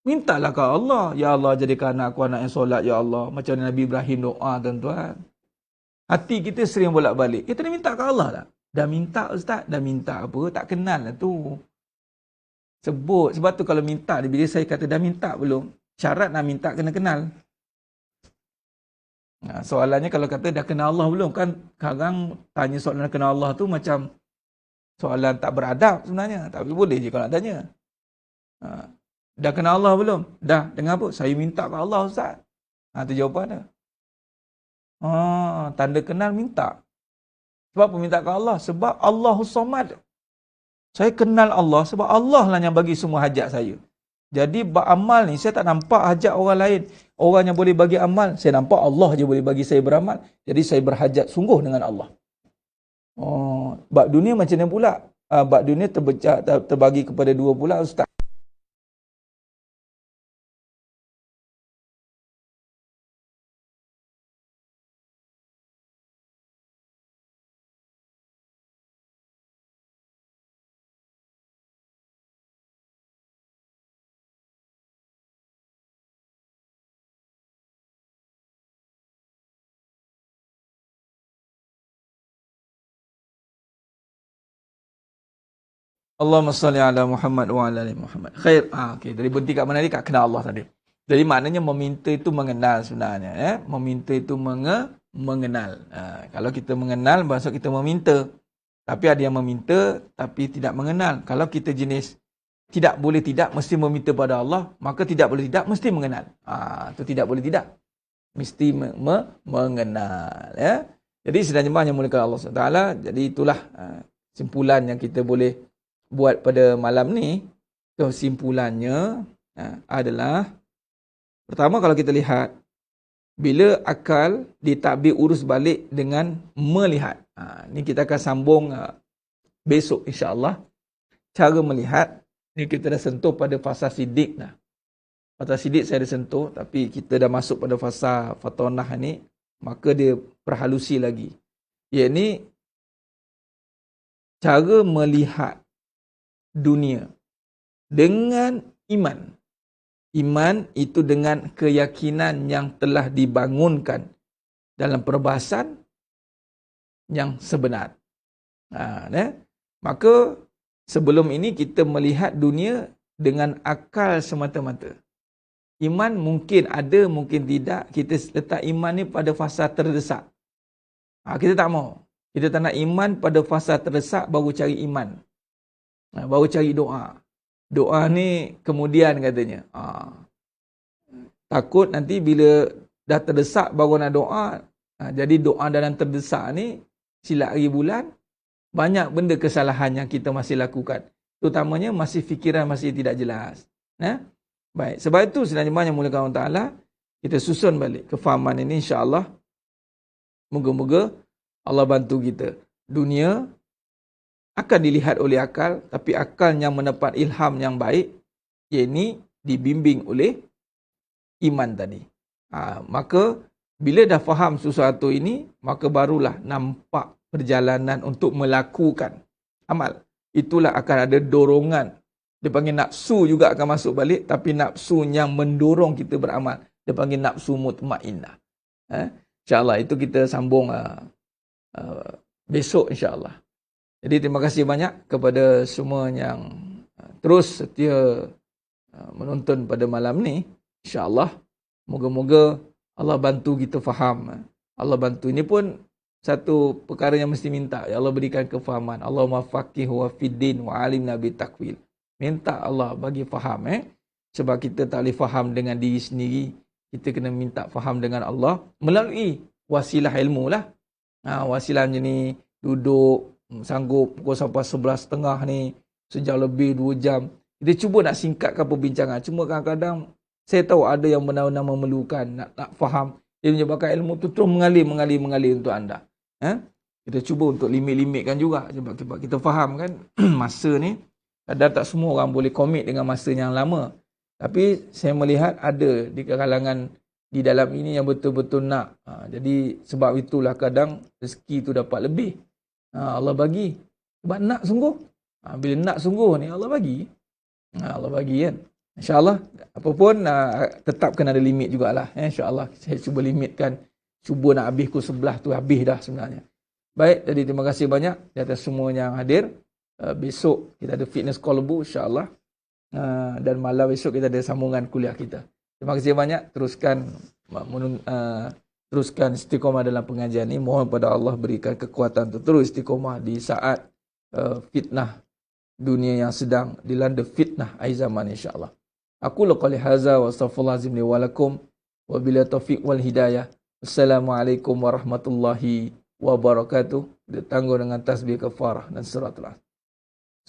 Mintalah ke Allah. Ya Allah, jadikan anak aku anak yang solat, ya Allah. Macam Nabi Ibrahim doa, tuan-tuan. Hati kita sering bolak-balik. Kita ni minta ke Allah tak? Dah minta Ustaz? Dah minta apa? Tak kenal lah tu. Sebab tu kalau minta, bila saya kata dah minta belum? Syarat nak minta kena kenal. Soalannya kalau kata dah kenal Allah belum? Kan sekarang tanya soalan kenal Allah tu macam soalan tak beradab sebenarnya. Tapi boleh je kalau nak tanya. Dah kenal Allah belum? Dah. Dengan apa? Saya minta ke Allah Ustaz. Tu jawapan dia. Tanda kenal minta. Sebab apa minta ke Allah? Sebab Allahus Samad. Saya kenal Allah sebab Allah lah yang bagi semua hajat saya. Jadi beramal ni saya tak nampak hajat orang lain. Orang yang boleh bagi amal, saya nampak Allah je boleh bagi saya beramal. Jadi saya berhajat sungguh dengan Allah. Bab dunia macam mana pula? Bab dunia terbagi kepada dua pula Ustaz. Allahumma salli ala Muhammad wa ala ali Muhammad. Khair. Okey, dari berhenti kat mana ni? Kat kenal Allah tadi. Jadi maknanya meminta itu mengenal sebenarnya. Meminta itu mengenal. Kalau kita mengenal, maksud kita meminta. Tapi ada yang meminta, tapi tidak mengenal. Kalau kita jenis tidak boleh tidak, mesti meminta pada Allah, maka tidak boleh tidak, mesti mengenal. Itu tidak boleh tidak. Mesti mengenal. Ya. Jadi sedang jemaah yang muliakan Allah SWT. Jadi itulah kesimpulan yang kita boleh buat pada malam ni. Kesimpulannya adalah, pertama kalau kita lihat, bila akal ditakbir urus balik dengan melihat. Ni kita akan sambung besok insya-Allah. Cara melihat, ni kita dah sentuh pada fasa sidik dah. Fasa sidik saya dah sentuh, tapi kita dah masuk pada fasa fatonah ni, maka dia perhalusi lagi. Iaitu cara melihat dunia dengan iman. Iman itu dengan keyakinan yang telah dibangunkan dalam perbahasan yang sebenar. Maka sebelum ini kita melihat dunia dengan akal semata-mata. Iman mungkin ada, mungkin tidak. Kita letak iman ni pada fasa terdesak. Kita tak mau. Kita tak nak iman pada fasa terdesak, baru cari iman. Baru cari doa. Doa ni kemudian katanya. Takut nanti bila dah terdesak baru nak doa. Jadi doa dalam terdesak ni, silat hari bulan, banyak benda kesalahan yang kita masih lakukan. Terutamanya masih fikiran masih tidak jelas. Baik, sebab itu sedang jemaah yang muliakan Allah Ta'ala, kita susun balik kefahaman ini insya-Allah. Moga-moga Allah bantu kita. Dunia akan dilihat oleh akal, tapi akal yang mendapat ilham yang baik, iaitu dibimbing oleh iman tadi. Maka bila dah faham sesuatu ini, maka barulah nampak perjalanan untuk melakukan amal. Itulah akan ada dorongan. Dia panggil nafsu juga akan masuk balik, tapi nafsu yang mendorong kita beramal. Dia panggil nafsu mutmainnah. InsyaAllah itu kita sambung besok insyaAllah. Jadi terima kasih banyak kepada semua yang terus setia menonton pada malam ni. InsyaAllah, moga-moga Allah bantu kita faham. Allah bantu. Ini pun satu perkara yang mesti minta. Ya Allah berikan kefahaman. Allahumma faqihu wa fiddin wa alimna bitakwil. Minta Allah bagi faham. Sebab kita tak boleh faham dengan diri sendiri. Kita kena minta faham dengan Allah melalui wasilah ilmu lah. Wasilah macam ni, duduk, sanggup pukul sampai 11.30 ni, sejam lebih 2 jam. Kita cuba nak singkatkan perbincangan. Cuma kadang-kadang saya tahu ada yang benar-benar memerlukan nak faham. Dia menyebabkan ilmu tu terus mengalir untuk anda. Kita cuba untuk limit-limitkan juga. Sebab kita faham kan, masa ni, kadang tak semua orang boleh komit dengan masa yang lama. Tapi saya melihat ada di kalangan di dalam ini yang betul-betul nak. Jadi sebab itulah kadang rezeki tu dapat lebih. Allah bagi. Sebab nak sungguh. Bila nak sungguh ni Allah bagi. Allah bagi kan. InsyaAllah. Apapun tetap kena ada limit jugalah. InsyaAllah saya cuba limitkan. Cuba nak habis pukul 11 tu habis dah sebenarnya. Baik. Jadi terima kasih banyak di atas semua yang hadir. Besok kita ada fitness call lebu insyaAllah. Dan malam besok kita ada sambungan kuliah kita. Terima kasih banyak. Teruskan istiqomah dalam pengajian ini. Mohon pada Allah berikan kekuatan untuk terus istiqomah di saat fitnah dunia yang sedang dilanda fitnah akhir zaman insyaAllah. Aku laqali haza wa astaghfirullahalazim li wa lakum wa bila taufiq wal hidayah. Assalamualaikum warahmatullahi wabarakatuh. Kita tangguh dengan tasbih kafarah dan suratul Asr.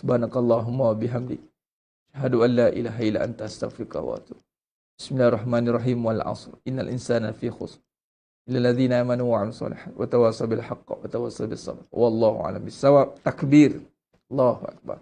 Subhanakallahumma wa bihamdik. Asyhadu an la ilaha illa anta astaghfiruka wa atubu. Bismillahirrahmanirrahim wal 'asr. Innal insana fi khusr. Illal ladzina amanu wa 'amilus shalihat wa tawassaw bil haqqi wa tawassaw bis sabr. Wallahu a'lam bis shawab. Takbir. Allahu akbar.